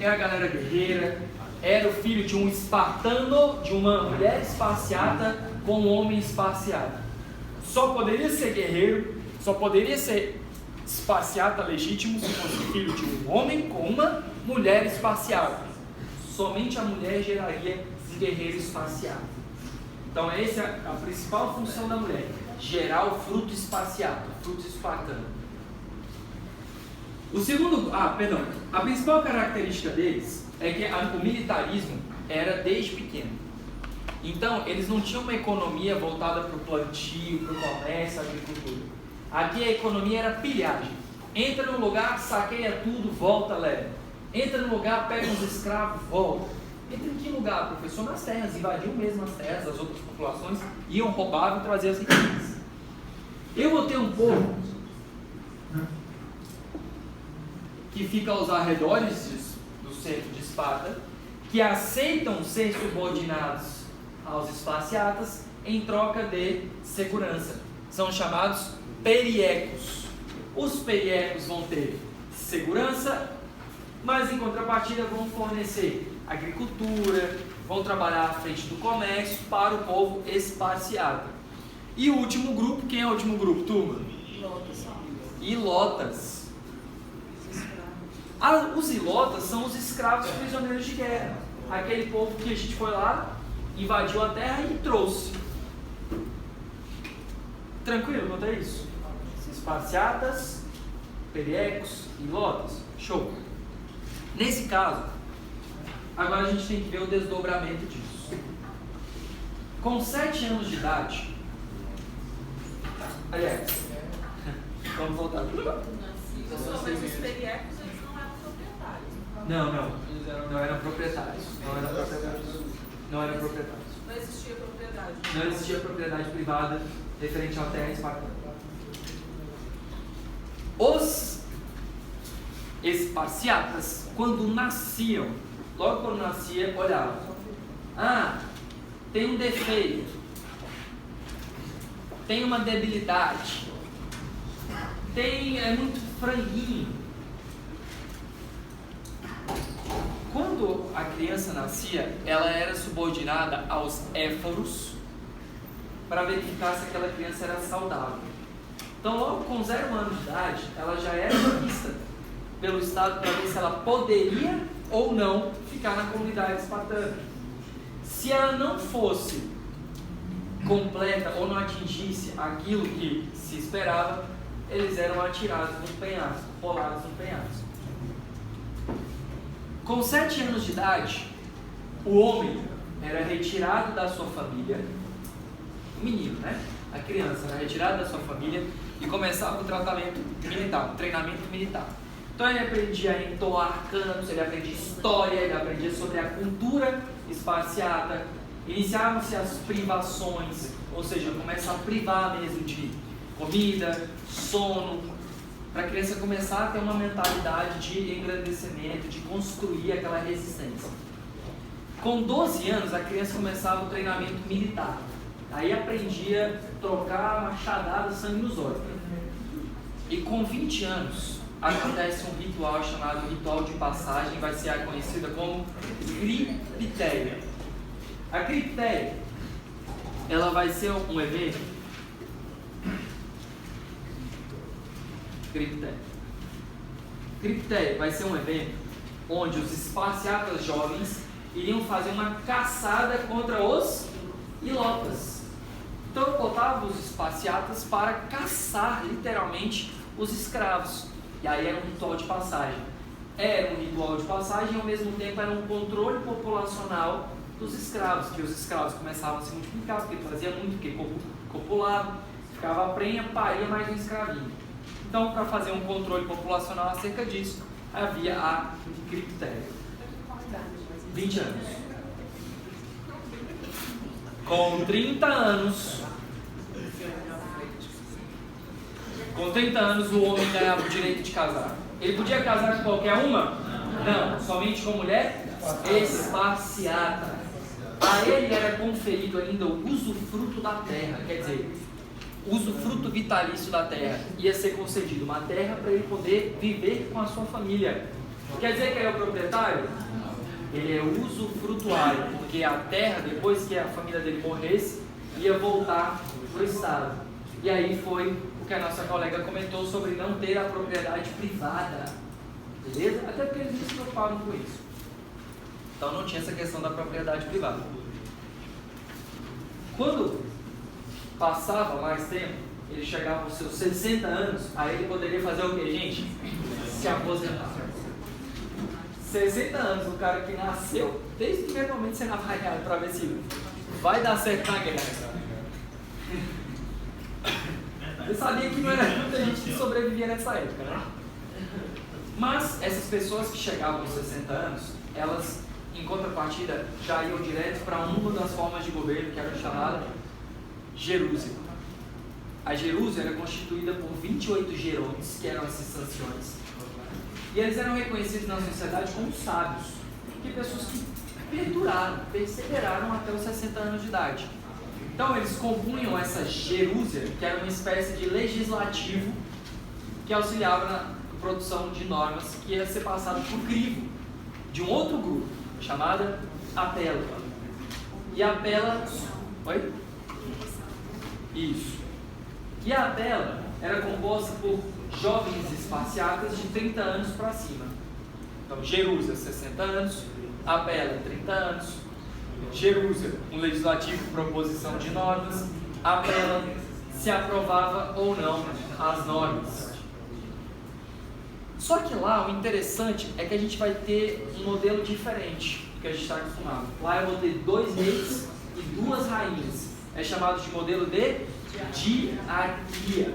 é a galera guerreira, era o filho de um espartano, de uma mulher esparciata com um homem esparciado. Só poderia ser guerreiro, só poderia ser esparciata legítimo se fosse filho de um homem com uma mulher esparciada. Somente a mulher geraria um guerreiro esparciado. Então essa é a principal função da mulher, gerar o fruto esparciado, o fruto espartano. A principal característica deles é que o militarismo era desde pequeno. Então, eles não tinham uma economia voltada para o plantio, para o comércio, a agricultura. Aqui a economia era pilhagem. Entra no lugar, saqueia tudo, volta, leva. Entra no lugar, pega uns escravos, volta. Entra em que lugar, professor? Nas terras, invadiam mesmo as terras, as outras populações, iam, roubavam e traziam as riquezas. Eu vou ter um povo que fica aos arredores do centro de Esparta, que aceitam ser subordinados aos esparciatas em troca de segurança. São chamados periecos. Os periecos vão ter segurança, mas em contrapartida vão fornecer agricultura, vão trabalhar à frente do comércio para o povo esparciata. E o último grupo, quem é o último grupo, turma? Ilotas. Os ilotas são os escravos prisioneiros de guerra. Aquele povo que a gente foi lá, invadiu a terra e trouxe. Tranquilo quanto a isso? Esparciatas, periecos, ilotas. Show. Nesse caso, agora a gente tem que ver o desdobramento disso. Com 7 anos de idade, aliás, vamos voltar. Mas os periecos, eles não eram proprietários. Não eram proprietários. Não existia propriedade. Não existia propriedade privada referente à terra espartana. Os esparciatas, quando nasciam, logo quando nascia, olhavam. Tem um defeito. Tem uma debilidade. É muito franguinho. Quando a criança nascia, ela era subordinada aos éforos para verificar se aquela criança era saudável. Então, logo com 0 anos de idade, ela já era vista pelo Estado para ver se ela poderia ou não ficar na comunidade espartana. Se ela não fosse completa ou não atingisse aquilo que se esperava, eles eram atirados no penhasco, rolados no penhasco. Com 7 anos de idade, o homem era retirado da sua família, o menino, né? A criança era retirada da sua família e começava o tratamento militar, o treinamento militar. Então ele aprendia a entoar cantos, ele aprendia história, ele aprendia sobre a cultura esparciata, iniciavam-se as privações, ou seja, começa a privar mesmo de comida, sono, para a criança começar a ter uma mentalidade de engrandecimento, de construir aquela resistência. Com 12 anos, a criança começava o treinamento militar. Aí aprendia a trocar machadada, sangue nos olhos. E com 20 anos, acontece um ritual chamado ritual de passagem, vai ser conhecida como cripteia. A cripteia ela vai ser um evento. Cripteia vai ser um evento onde os esparciatas jovens iriam fazer uma caçada contra os ilotas. Então eu botava os esparciatas para caçar literalmente os escravos. E aí era um ritual de passagem. Era um ritual de passagem e ao mesmo tempo era um controle populacional dos escravos, que os escravos começavam a se multiplicar, porque fazia muito, porque copulava, ficava a prenha, paria mais um escravinho. Então, para fazer um controle populacional acerca disso, havia a cripteia. 20 anos. Com 30 anos, o homem ganhava o direito de casar. Ele podia casar com qualquer uma? Não, somente com mulher esparciata. A ele era conferido ainda o usufruto da terra, quer dizer, usufruto vitalício da terra. Ia ser concedido uma terra para ele poder viver com a sua família. Quer dizer que ele é o proprietário? Ele é o usufrutuário, porque a terra, depois que a família dele morresse, ia voltar para o Estado. E aí foi o que a nossa colega comentou sobre não ter a propriedade privada. Beleza? Até porque eles não se preocupavam com isso. Então não tinha essa questão da propriedade privada. Quando passava mais tempo, ele chegava aos seus 60 anos, aí ele poderia fazer o que, gente? Se aposentar. 60 anos, o cara que nasceu, desde o primeiro momento sendo avaliado para ver se vai dar certo na guerra. Eu sabia que não era muita gente que sobrevivia nessa época, né? Mas essas pessoas que chegavam aos 60 anos, elas, em contrapartida, já iam direto para uma das formas de governo que era chamada gerúsia. A gerúsia era constituída por 28 gerônios, que eram esses anciões. E eles eram reconhecidos na sociedade como sábios, que pessoas que perduraram, perseveraram até os 60 anos de idade. Então eles compunham essa gerúsia, que era uma espécie de legislativo que auxiliava na produção de normas que ia ser passado por crivo de um outro grupo, chamada apela. E a apela... Oi? Isso. E a apela era composta por jovens esparciatas de 30 anos para cima. Então, gerúsia, 60 anos, apela, 30 anos, gerúsia, um legislativo de proposição de normas, apela, se aprovava ou não as normas. Só que lá, o interessante é que a gente vai ter um modelo diferente do que a gente está acostumado. Lá eu vou ter 2 reis e 2 rainhas. É chamado de modelo de diarquia.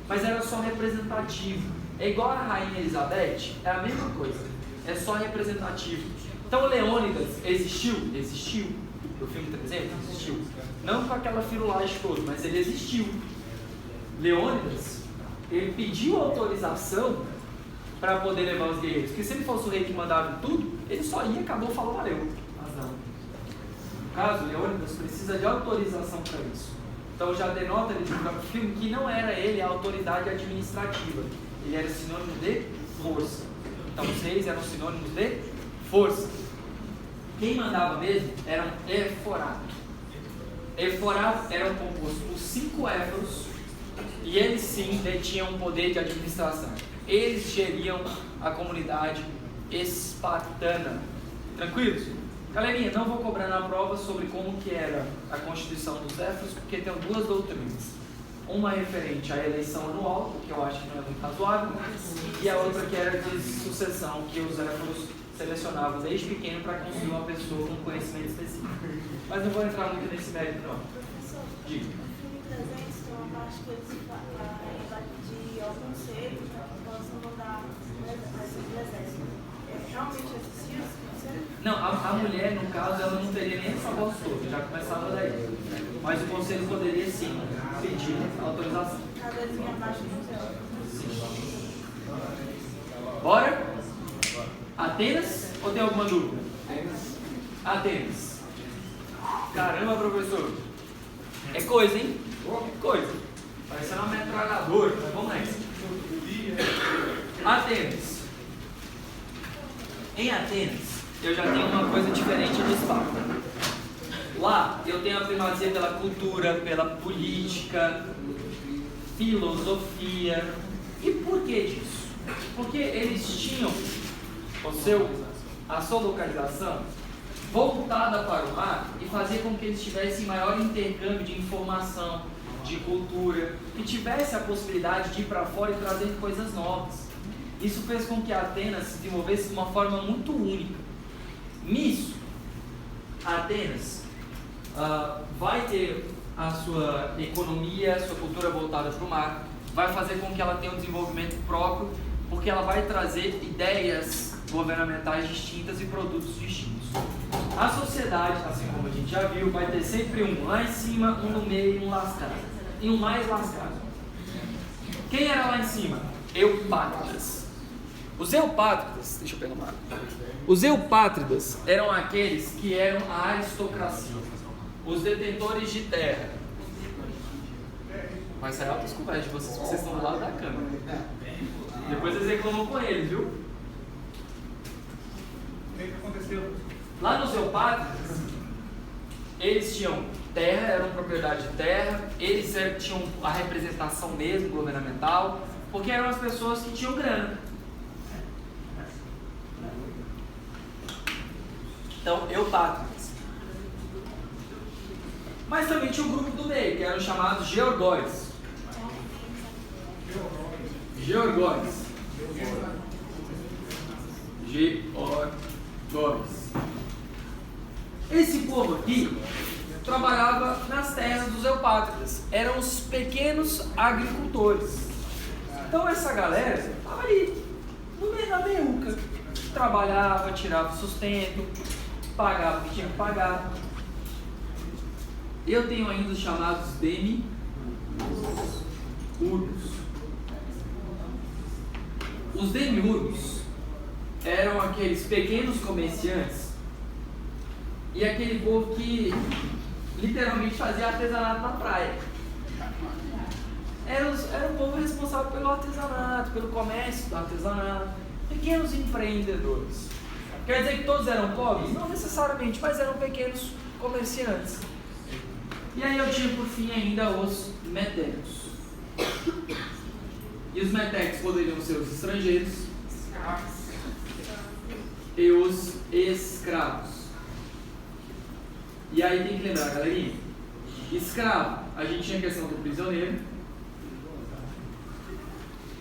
Mas era só representativo. É igual a rainha Elizabeth, é a mesma coisa. É só representativo. Então Leônidas existiu? Existiu. No filme 300? Existiu. Não com aquela firulagem toda, mas ele existiu. Leônidas, ele pediu autorização para poder levar os guerreiros. Porque se ele fosse o rei que mandava tudo, ele só ia, acabou, falou, valeu. Mas não. No caso, Leônidas precisa de autorização para isso. Então já denota ali no próprio filme que não era ele a autoridade administrativa. Ele era sinônimo de força. Então os reis eram sinônimos de força. Quem mandava mesmo era um eforato. Eforato era composto por 5 éforos e eles sim detinham um poder de administração. Eles geriam a comunidade espartana. Tranquilos? Galerinha, não vou cobrar na prova sobre como que era a constituição dos éforos, porque tem 2 doutrinas. Uma referente à eleição anual, que eu acho que não é muito razoável, e a outra que era de sucessão, que os éforos selecionavam desde pequeno para construir uma pessoa com conhecimento específico. Mas não vou entrar muito nesse mérito, não. Diga. No filme 300 tem uma parte que eles de alguns seres na população da exército. Realmente existiu? Não, a mulher, no caso, ela não teria nem essa voz toda, já começava daí. Mas o conselho poderia sim pedir autorização. Às vezes vinha abaixo do céu. Bora? Atenas ou tem alguma dúvida? Atenas. Caramba, professor. É coisa, hein? É coisa. Parecendo uma metralhadora, mas vamos nessa. Atenas. Em Atenas, eu já tenho uma coisa diferente de Esparta. Lá eu tenho a primazia pela cultura, pela política, filosofia. E por que disso? Porque eles tinham a sua localização voltada para o mar e fazia com que eles tivessem maior intercâmbio de informação, de cultura, e tivesse a possibilidade de ir para fora e trazer coisas novas. Isso fez com que Atenas se desenvolvesse de uma forma muito única. Nisso, Atenas vai ter a sua economia, a sua cultura voltada para o mar, vai fazer com que ela tenha um desenvolvimento próprio, porque ela vai trazer ideias governamentais distintas e produtos distintos. A sociedade, assim como a gente já viu, vai ter sempre um lá em cima, um no meio e um lascado. E um mais lascado. Quem era lá em cima? Eupátridas. Os Eupátridas, deixa eu pegar uma água. Os Eupátridas eram aqueles que eram a aristocracia, os detentores de terra. Vai sair altas conversas de vocês, porque vocês estão do lado da câmera. Depois vocês reclamam com eles, viu? O que aconteceu? Lá nos Eupátridas, eles tinham terra, eram propriedade de terra, eles tinham a representação mesmo governamental, porque eram as pessoas que tinham grana. Então, Eupátridas. Mas também tinha um grupo do meio, que eram chamados Georgóis. Georgóis. Esse povo aqui trabalhava nas terras dos Eupátridas. Eram os pequenos agricultores. Então essa galera estava ali, no meio da meiuca. Trabalhava, tirava sustento, pagava o que tinha que pagar. Eu tenho ainda os chamados demiurgos. Os demiurgos eram aqueles pequenos comerciantes e aquele povo que literalmente fazia artesanato na praia. Era o povo responsável pelo artesanato, pelo comércio do artesanato, pequenos empreendedores. Quer dizer que todos eram pobres? Não necessariamente, mas eram pequenos comerciantes. E aí eu tinha por fim ainda os metecos. E os metecos poderiam ser os estrangeiros e os escravos. E aí tem que lembrar, galerinha, escravo, a gente tinha a questão do prisioneiro,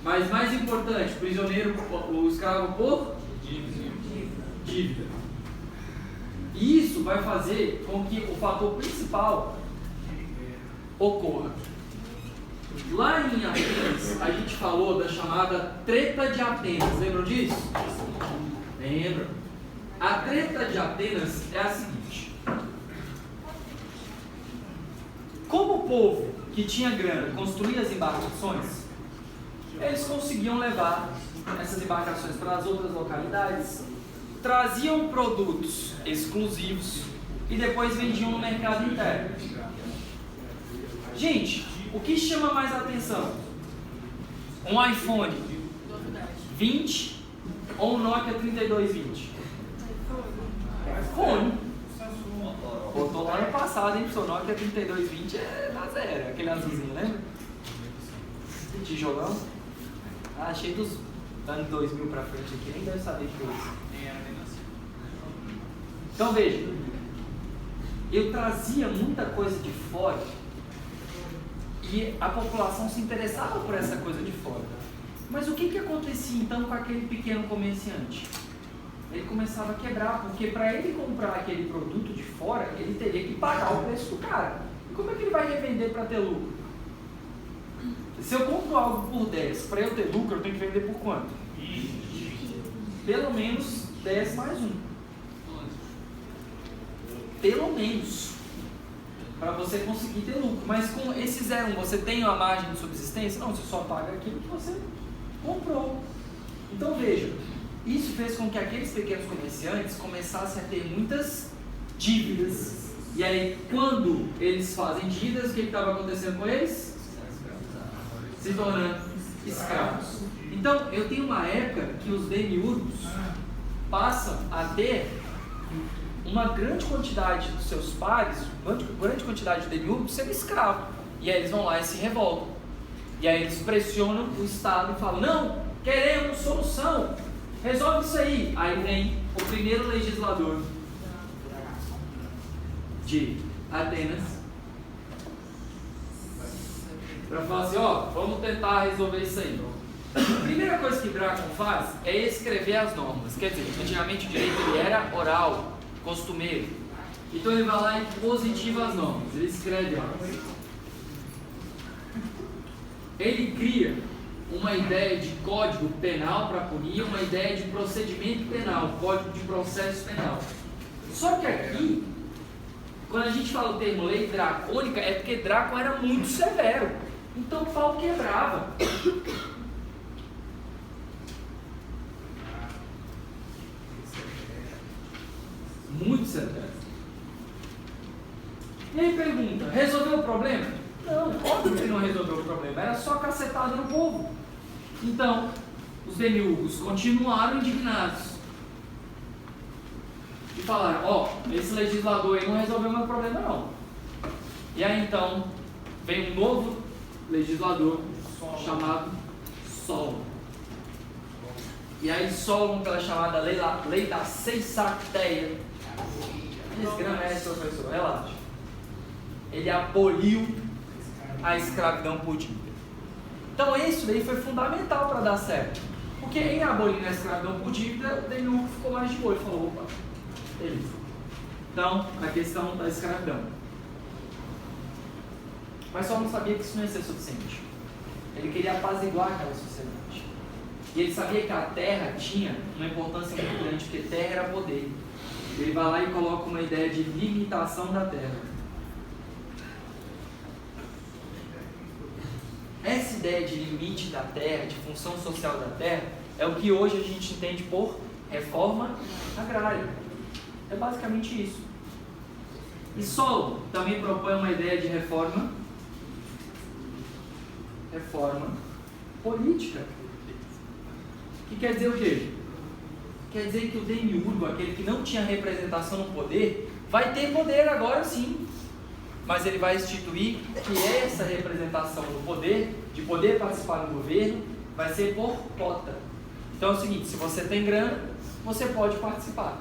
mas mais importante, prisioneiro, o escravo por dívida. E isso vai fazer com que o fator principal ocorra. Lá em Atenas, a gente falou da chamada treta de Atenas. Lembram disso? Lembram? A treta de Atenas é a seguinte: como o povo que tinha grana construía as embarcações, eles conseguiam levar essas embarcações para as outras localidades, traziam produtos exclusivos e depois vendiam no mercado interno. Gente, o que chama mais atenção? Um iPhone 20 ou um Nokia 3220? iPhone. Botou lá no passado, hein, pessoal? Nokia 3220 é da zero, aquele azulzinho, lembra? Tijolão. Ah, achei dos anos 2000 pra frente aqui, nem deve saber que foi isso. Então veja, eu trazia muita coisa de fora e a população se interessava por essa coisa de fora. Mas o que acontecia então com aquele pequeno comerciante? Ele começava a quebrar, porque para ele comprar aquele produto de fora, ele teria que pagar o preço do cara. E como é que ele vai revender para ter lucro? Se eu compro algo por 10, para eu ter lucro, eu tenho que vender por quanto? Pelo menos 10 mais 1. Pelo menos. Para você conseguir ter lucro. Mas com esse 0,1, você tem uma margem de subsistência? Não, você só paga aquilo que você comprou. Então veja, isso fez com que aqueles pequenos comerciantes começassem a ter muitas dívidas. E aí, quando eles fazem dívidas, o que estava acontecendo com eles? Se tornando escravos. Então, eu tenho uma época que os demiurgos passam a ter uma grande quantidade dos seus pares, uma grande quantidade de demiurgos sendo escravo. E aí eles vão lá e se revoltam. E aí eles pressionam o Estado e falam, não, queremos solução, resolve isso aí. Aí vem o primeiro legislador de Atenas para falar assim, ó, vamos tentar resolver isso aí. A primeira coisa que Drácon faz é escrever as normas. Quer dizer, antigamente o direito ele era oral, costumeiro. Então ele vai lá e positiva as normas. Ele escreve lá. Ele cria uma ideia de código penal para punir, uma ideia de procedimento penal, código de processo penal. Só que aqui, quando a gente fala o termo lei dracônica, é porque Drácon era muito severo. Então o pau quebrava. Muito severo. E aí pergunta, resolveu o problema? Não, óbvio que não resolveu o problema, era só cacetada no povo. Então, os demiurgos continuaram indignados. E falaram, ó, esse legislador aí não resolveu meu problema não. E aí então, vem um novo legislador chamado Solon. E aí Solon, pela chamada lei da Sensacteia, escreve professor, relaxa. Ele aboliu a escravidão por dívida. Então isso daí foi fundamental para dar certo. Porque em abolindo a escravidão por dívida, o demiurgo ficou mais de boa e falou, opa, beleza. Então, a questão da escravidão. Mas só não sabia que isso não ia ser suficiente. Ele queria apaziguar aquela sociedade. E ele sabia que a terra tinha uma importância muito grande, porque terra era poder. Ele vai lá e coloca uma ideia de limitação da terra. Essa ideia de limite da terra, de função social da terra, é o que hoje a gente entende por reforma agrária. É basicamente isso. E Solon também propõe uma ideia de reforma política. Que quer dizer o quê? Quer dizer que o demiurgo, aquele que não tinha representação no poder, vai ter poder agora sim. Mas ele vai instituir que essa representação do poder, de poder participar do governo, vai ser por cota. Então é o seguinte, se você tem grana, você pode participar.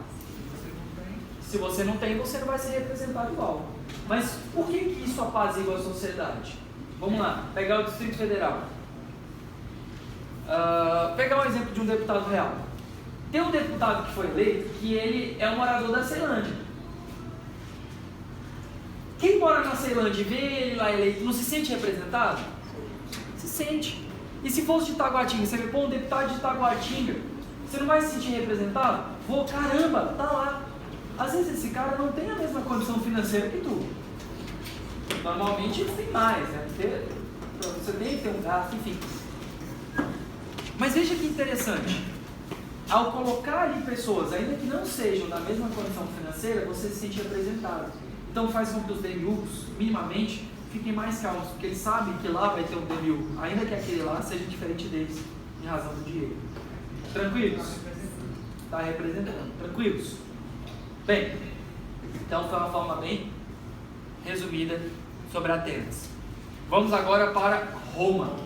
Se você não tem, você não vai ser representado igual. Mas por que isso apazigua a sociedade? Vamos lá, pegar o Distrito Federal. Pegar um exemplo de um deputado real. Tem um deputado que foi eleito que ele é um morador da Ceilândia. Quem mora na Ceilândia e vê ele lá eleito, não se sente representado? Se sente. E se fosse de Taguatinga, você vê, pô, um deputado de Taguatinga, você não vai se sentir representado? Vou, caramba, tá lá. Às vezes esse cara não tem a mesma condição financeira que tu. Normalmente eles têm mais, né? Você tem que ter um gasto, enfim. Mas veja que interessante. Ao colocar ali pessoas, ainda que não sejam da mesma condição financeira, você se sente representado. Então faz com que os demiurgos, minimamente, fiquem mais calmos, porque eles sabem que lá vai ter um demiurgo, ainda que aquele lá seja diferente deles, em razão do dinheiro. Tranquilos? Está representando. Tranquilos? Bem, então foi uma forma bem resumida sobre Atenas. Vamos agora para Roma.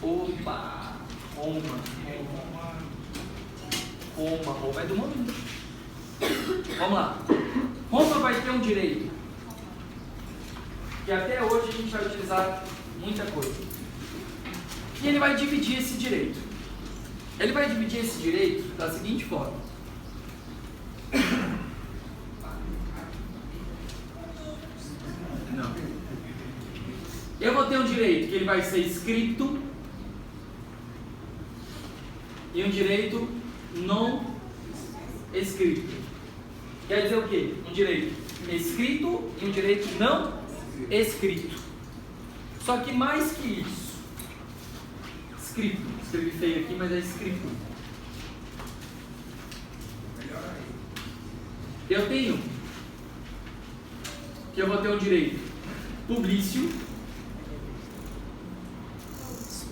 Opa! Roma é do mundo. Vamos lá. Roma vai ter um direito que até hoje a gente vai utilizar muita coisa. E ele vai dividir esse direito. Ele vai dividir esse direito da seguinte forma. Não. Eu vou ter um direito que ele vai ser escrito e um direito não escrito. Quer dizer o quê? Um direito escrito e um direito não escrito. Só que mais que isso, escrito, escrevi feio aqui, mas é escrito. Eu tenho que eu vou ter um direito publicício,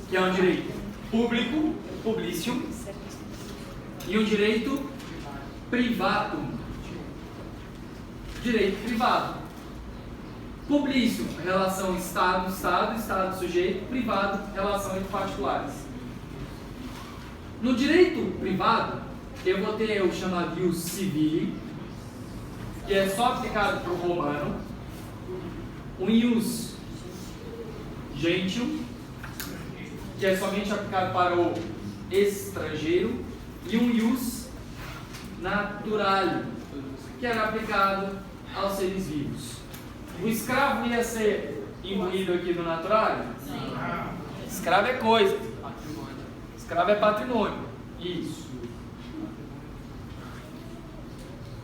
que é um direito público, publicium, e um direito privatum, direito privado. Publicum, relação Estado-Estado, Estado-sujeito, privado, relação entre particulares. No direito privado, eu vou ter o chamado ius civile, que é só aplicado para o romano, um ius gentium, que é somente aplicado para o estrangeiro, e um ius naturale, que era aplicado aos seres vivos. O escravo ia ser imbuído aqui no naturale? Sim. Escravo é coisa. Escravo é patrimônio. Isso.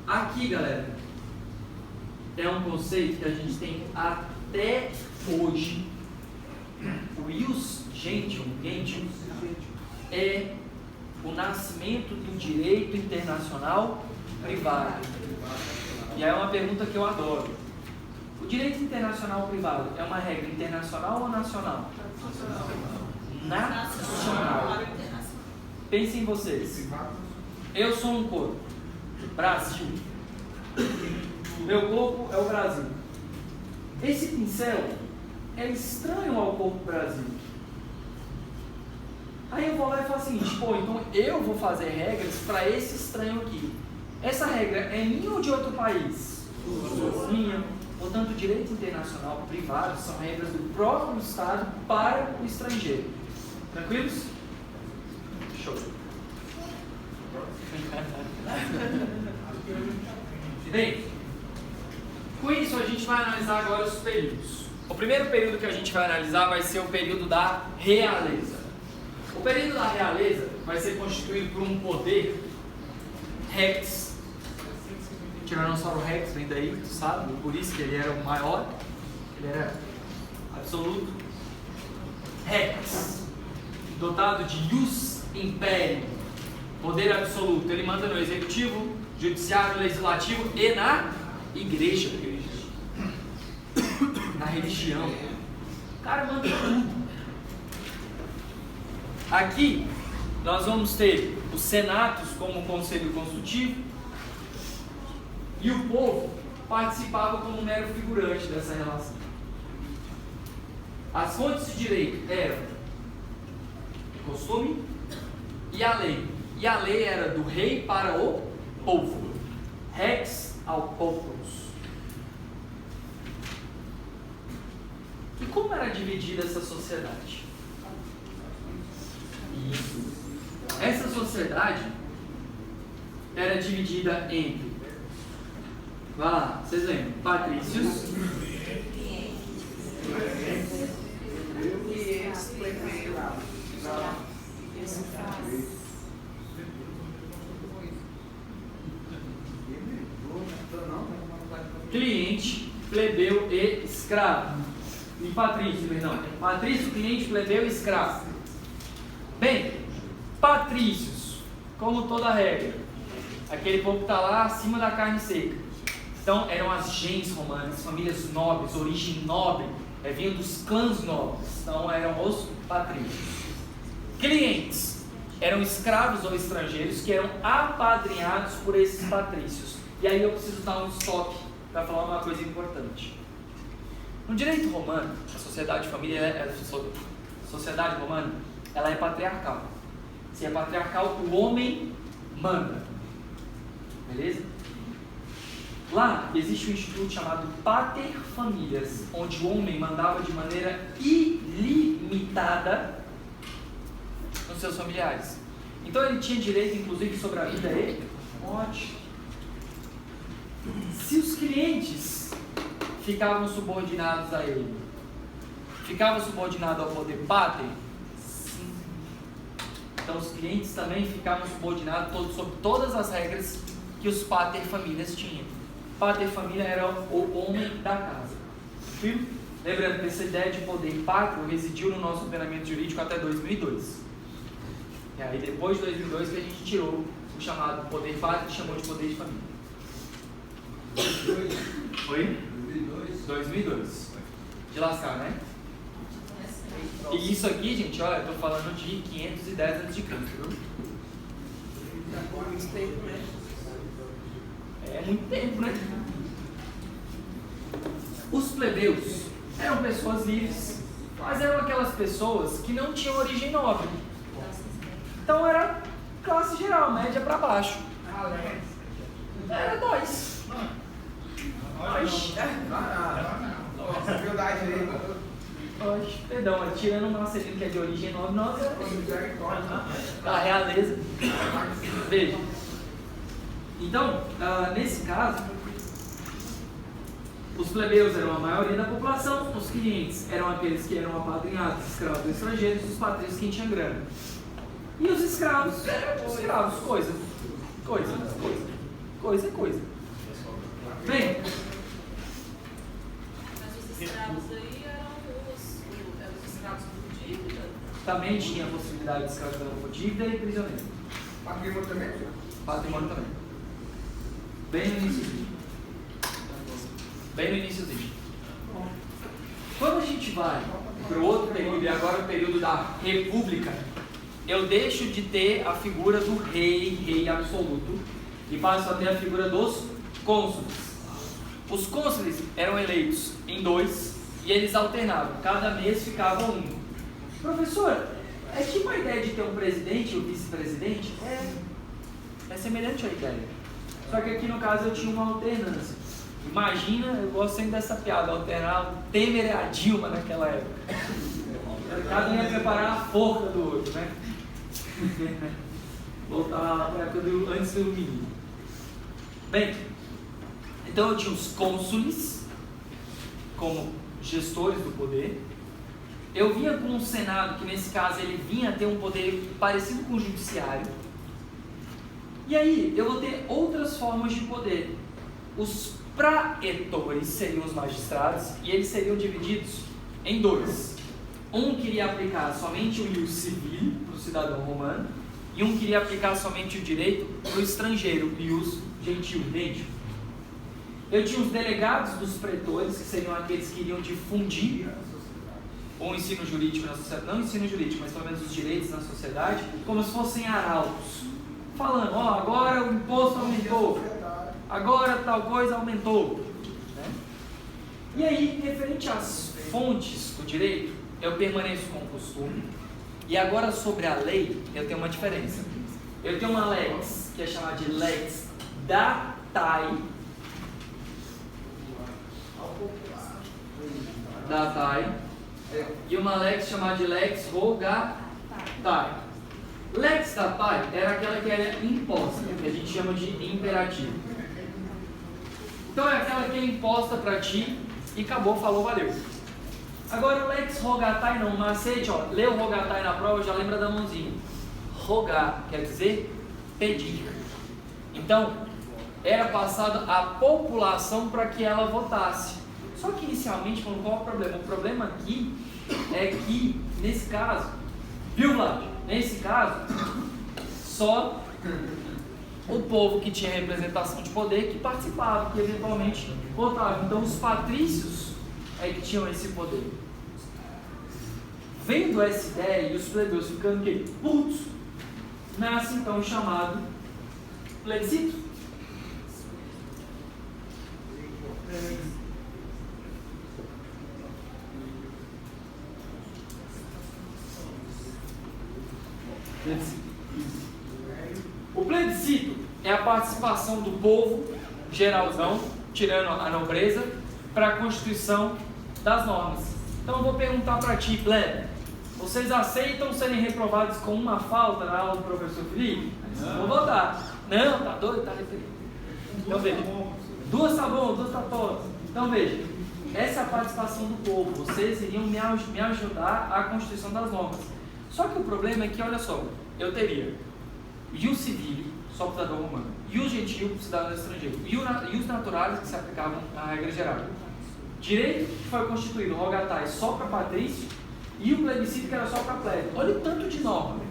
Aqui, galera, é um conceito que a gente tem até hoje. O ius gentium é o nascimento do direito internacional privado. E aí é uma pergunta que eu adoro. O direito internacional privado é uma regra internacional ou nacional? Nacional. Pensem em vocês. Eu sou um corpo. Brasil. Meu corpo é o Brasil. Esse pincel é estranho ao corpo Brasil. Aí eu vou lá e falo o seguinte, pô, então eu vou fazer regras para esse estranho aqui. Essa regra é minha ou de outro país? Minha. Portanto, o direito internacional privado são regras do próprio Estado para o estrangeiro. Tranquilos? Show. Bem, com isso a gente vai analisar agora os períodos. O primeiro período que a gente vai analisar vai ser o período da realeza. O período da realeza vai ser constituído por um poder rex. Tiranossauro Rex vem daí, tu sabe, por isso que ele era o maior, ele era absoluto. Rex, dotado de ius imperium, poder absoluto. Ele manda no executivo, judiciário, legislativo e na igreja, na religião. O cara manda tudo. Aqui nós vamos ter os senatos como conselho consultivo. E o povo participava como um mero figurante dessa relação. As fontes de direito eram o costume e a lei. E a lei era do rei para o povo. Rex ao populus. E como era dividida essa sociedade? Essa sociedade era dividida entre, vai lá, vocês lembram? Patrícios, cliente, plebeu e escravo. E patrício, perdão. Patrício, cliente, plebeu e escravo. Bem, patrícios, como toda regra, aquele povo que está lá acima da carne seca. Então eram as gens romanas, famílias nobres, origem nobre, vinham dos clãs nobres. Então eram os patrícios. Clientes eram escravos ou estrangeiros que eram apadrinhados por esses patrícios. E aí eu preciso dar um stop para falar uma coisa importante. No direito romano, a sociedade de família, sociedade romana, ela é patriarcal. Se é patriarcal, o homem manda. Beleza? Lá existe um instituto chamado pater familias, onde o homem mandava de maneira ilimitada nos seus familiares. Então ele tinha direito, inclusive, sobre a vida e morte. Se os clientes ficavam subordinados a ele, ficavam subordinados ao poder pater? Sim. Então os clientes também ficavam subordinados sobre todas as regras que os pater famílias tinham. Pater família era o homem da casa. Viu? Lembrando que essa ideia de poder pátrio residiu no nosso ordenamento jurídico até 2002. E aí depois de 2002 que a gente tirou o chamado poder pátrio e chamou de poder de família. Foi? 2002. De lascar, né? E isso aqui, gente, olha, eu tô falando de 510 a.C., viu? Muito tempo, né? É muito tempo, né? Os plebeus eram pessoas livres, mas eram aquelas pessoas que não tinham origem nobre. Então era classe geral, média para baixo. Era dois. Oxe, perdão, tirando o Marcelino que é de origem nobre, nós é da realeza. Veja. Então, nesse caso, os plebeus eram a maioria da população, os clientes eram aqueles que eram apadrinhados, escravos estrangeiros, os patrícios quem tinha grana. E os escravos eram escravos, coisa. Bem, Mas os escravos aí eram os escravos por dívida? também tinha a possibilidade de escravidão por dívida e prisioneiro. Patrimônio também? Patrimônio também. Bem no iníciozinho. Quando a gente vai para o outro período, e agora o período da República, eu deixo de ter a figura do rei absoluto, e passo a ter a figura dos cônsules. Os cônsules eram eleitos em 2 e eles alternavam, cada mês ficava um. Professor, é tipo a ideia de ter um presidente e um vice-presidente? É semelhante à ideia. Só que aqui no caso eu tinha uma alternância. Imagina, eu gosto sempre dessa piada, alternar o Temer e a Dilma naquela época. Cada um ia preparar a forca do outro, né? Voltar para a época antes do menino. Bem, então eu tinha os cônsules como gestores do poder. Eu vinha com um senado que nesse caso ele vinha a ter um poder parecido com o judiciário. E aí eu vou ter outras formas de poder. Os praetores seriam os magistrados e eles seriam divididos em 2. Um queria aplicar somente o ius civile para o cidadão romano e um queria aplicar somente o direito para o estrangeiro, o ius gentil, entende? Eu tinha os delegados dos pretores, que seriam aqueles que iriam difundir o ensino jurídico na sociedade, não o ensino jurídico, mas pelo menos os direitos na sociedade, como se fossem arautos, falando, agora o imposto aumentou, agora tal coisa aumentou, né? E aí, referente às fontes do direito, eu permaneço com o costume, e agora sobre a lei, eu tenho uma diferença. Eu tenho uma lex, que é chamada de lex datae, e uma lex chamada de lex rogatae. Lex datae era aquela que era imposta, que a gente chama de imperativo. Então é aquela que é imposta para ti e acabou, falou, valeu. Agora o lex rogatae não, macete, lê o rogatae na prova, já lembra da mãozinha. Rogar quer dizer pedir. Então, era passado à população para que ela votasse. Só que inicialmente, qual é o problema? O problema aqui é que, nesse caso, viu, Vlad? Nesse caso, só o povo que tinha representação de poder que participava, que eventualmente votava. Então, os patrícios é que tinham esse poder. Vendo essa ideia e os plebeus ficando putos, nasce então o chamado plebiscito. O plebiscito é a participação do povo, geralzão, tirando a nobreza, para a constituição das normas. Então eu vou perguntar para ti, plebe, vocês aceitam serem reprovados com uma falta na aula do professor Felipe? Vou votar. Não, tá doido, tá referido. Então veja, 2 tá bom, 2 tá top. Então veja, essa é a participação do povo, vocês iriam me ajudar à constituição das normas. Só que o problema é que, olha só, eu teria ius civile, só para o cidadão romano, ius gentil para o cidadão estrangeiro, ius naturais que se aplicavam à regra geral. Direito que foi constituído, rogatae, só para patrício, e o plebiscito que era só para plebe. Olha o tanto de norma,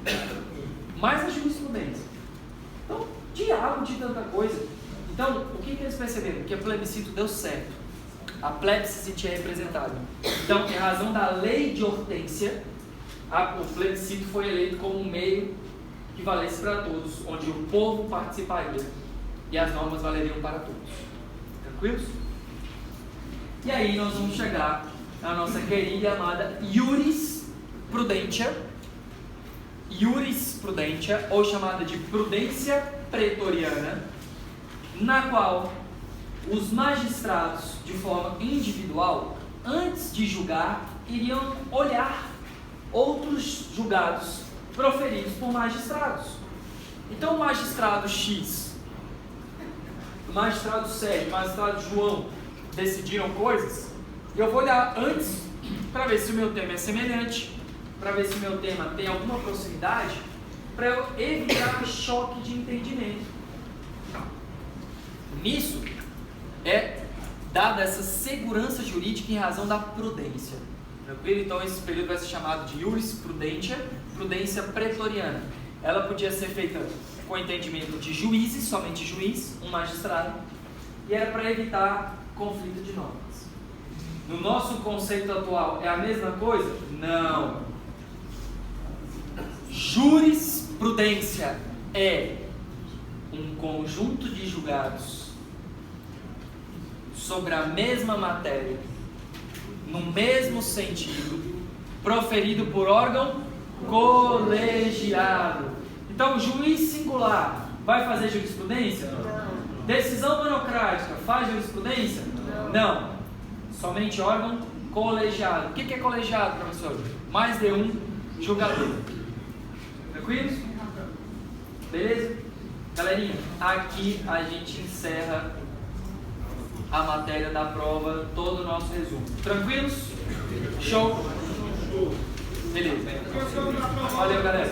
mais a jurisprudência. Então, diabo de tanta coisa. Então, o que eles perceberam? Que o plebiscito deu certo. A plebe se sentia representada. Então, em razão da lei de Hortência, o plebiscito foi eleito como um meio que valesse para todos, onde o povo participaria e as normas valeriam para todos. Tranquilos? E aí nós vamos chegar na nossa querida e amada Jurisprudentia, ou chamada de prudência pretoriana, na qual os magistrados, de forma individual, antes de julgar, iriam olhar outros julgados proferidos por magistrados. Então o magistrado X, o magistrado Sérgio, o magistrado João decidiram coisas, e eu vou olhar antes para ver se o meu tema é semelhante, para ver se o meu tema tem alguma proximidade, para eu evitar choque de entendimento. Nisso é dada essa segurança jurídica em razão da prudência. Tranquilo? Então esse período vai ser chamado de jurisprudentia, prudência pretoriana. Ela podia ser feita com entendimento de juízes, somente juiz, um magistrado, e era para evitar conflito de normas. No nosso conceito atual é a mesma coisa? Não. Jurisprudência é um conjunto de julgados sobre a mesma matéria, no mesmo sentido, proferido por órgão colegiado. Então, juiz singular vai fazer jurisprudência? Não. Decisão monocrática faz jurisprudência? Não. Somente órgão colegiado. O que é colegiado, professor? Mais de um julgador. Tranquilos? Beleza? Galerinha, aqui a gente encerra a matéria da prova, todo o nosso resumo. Tranquilos? Show? Beleza. Valeu, galera.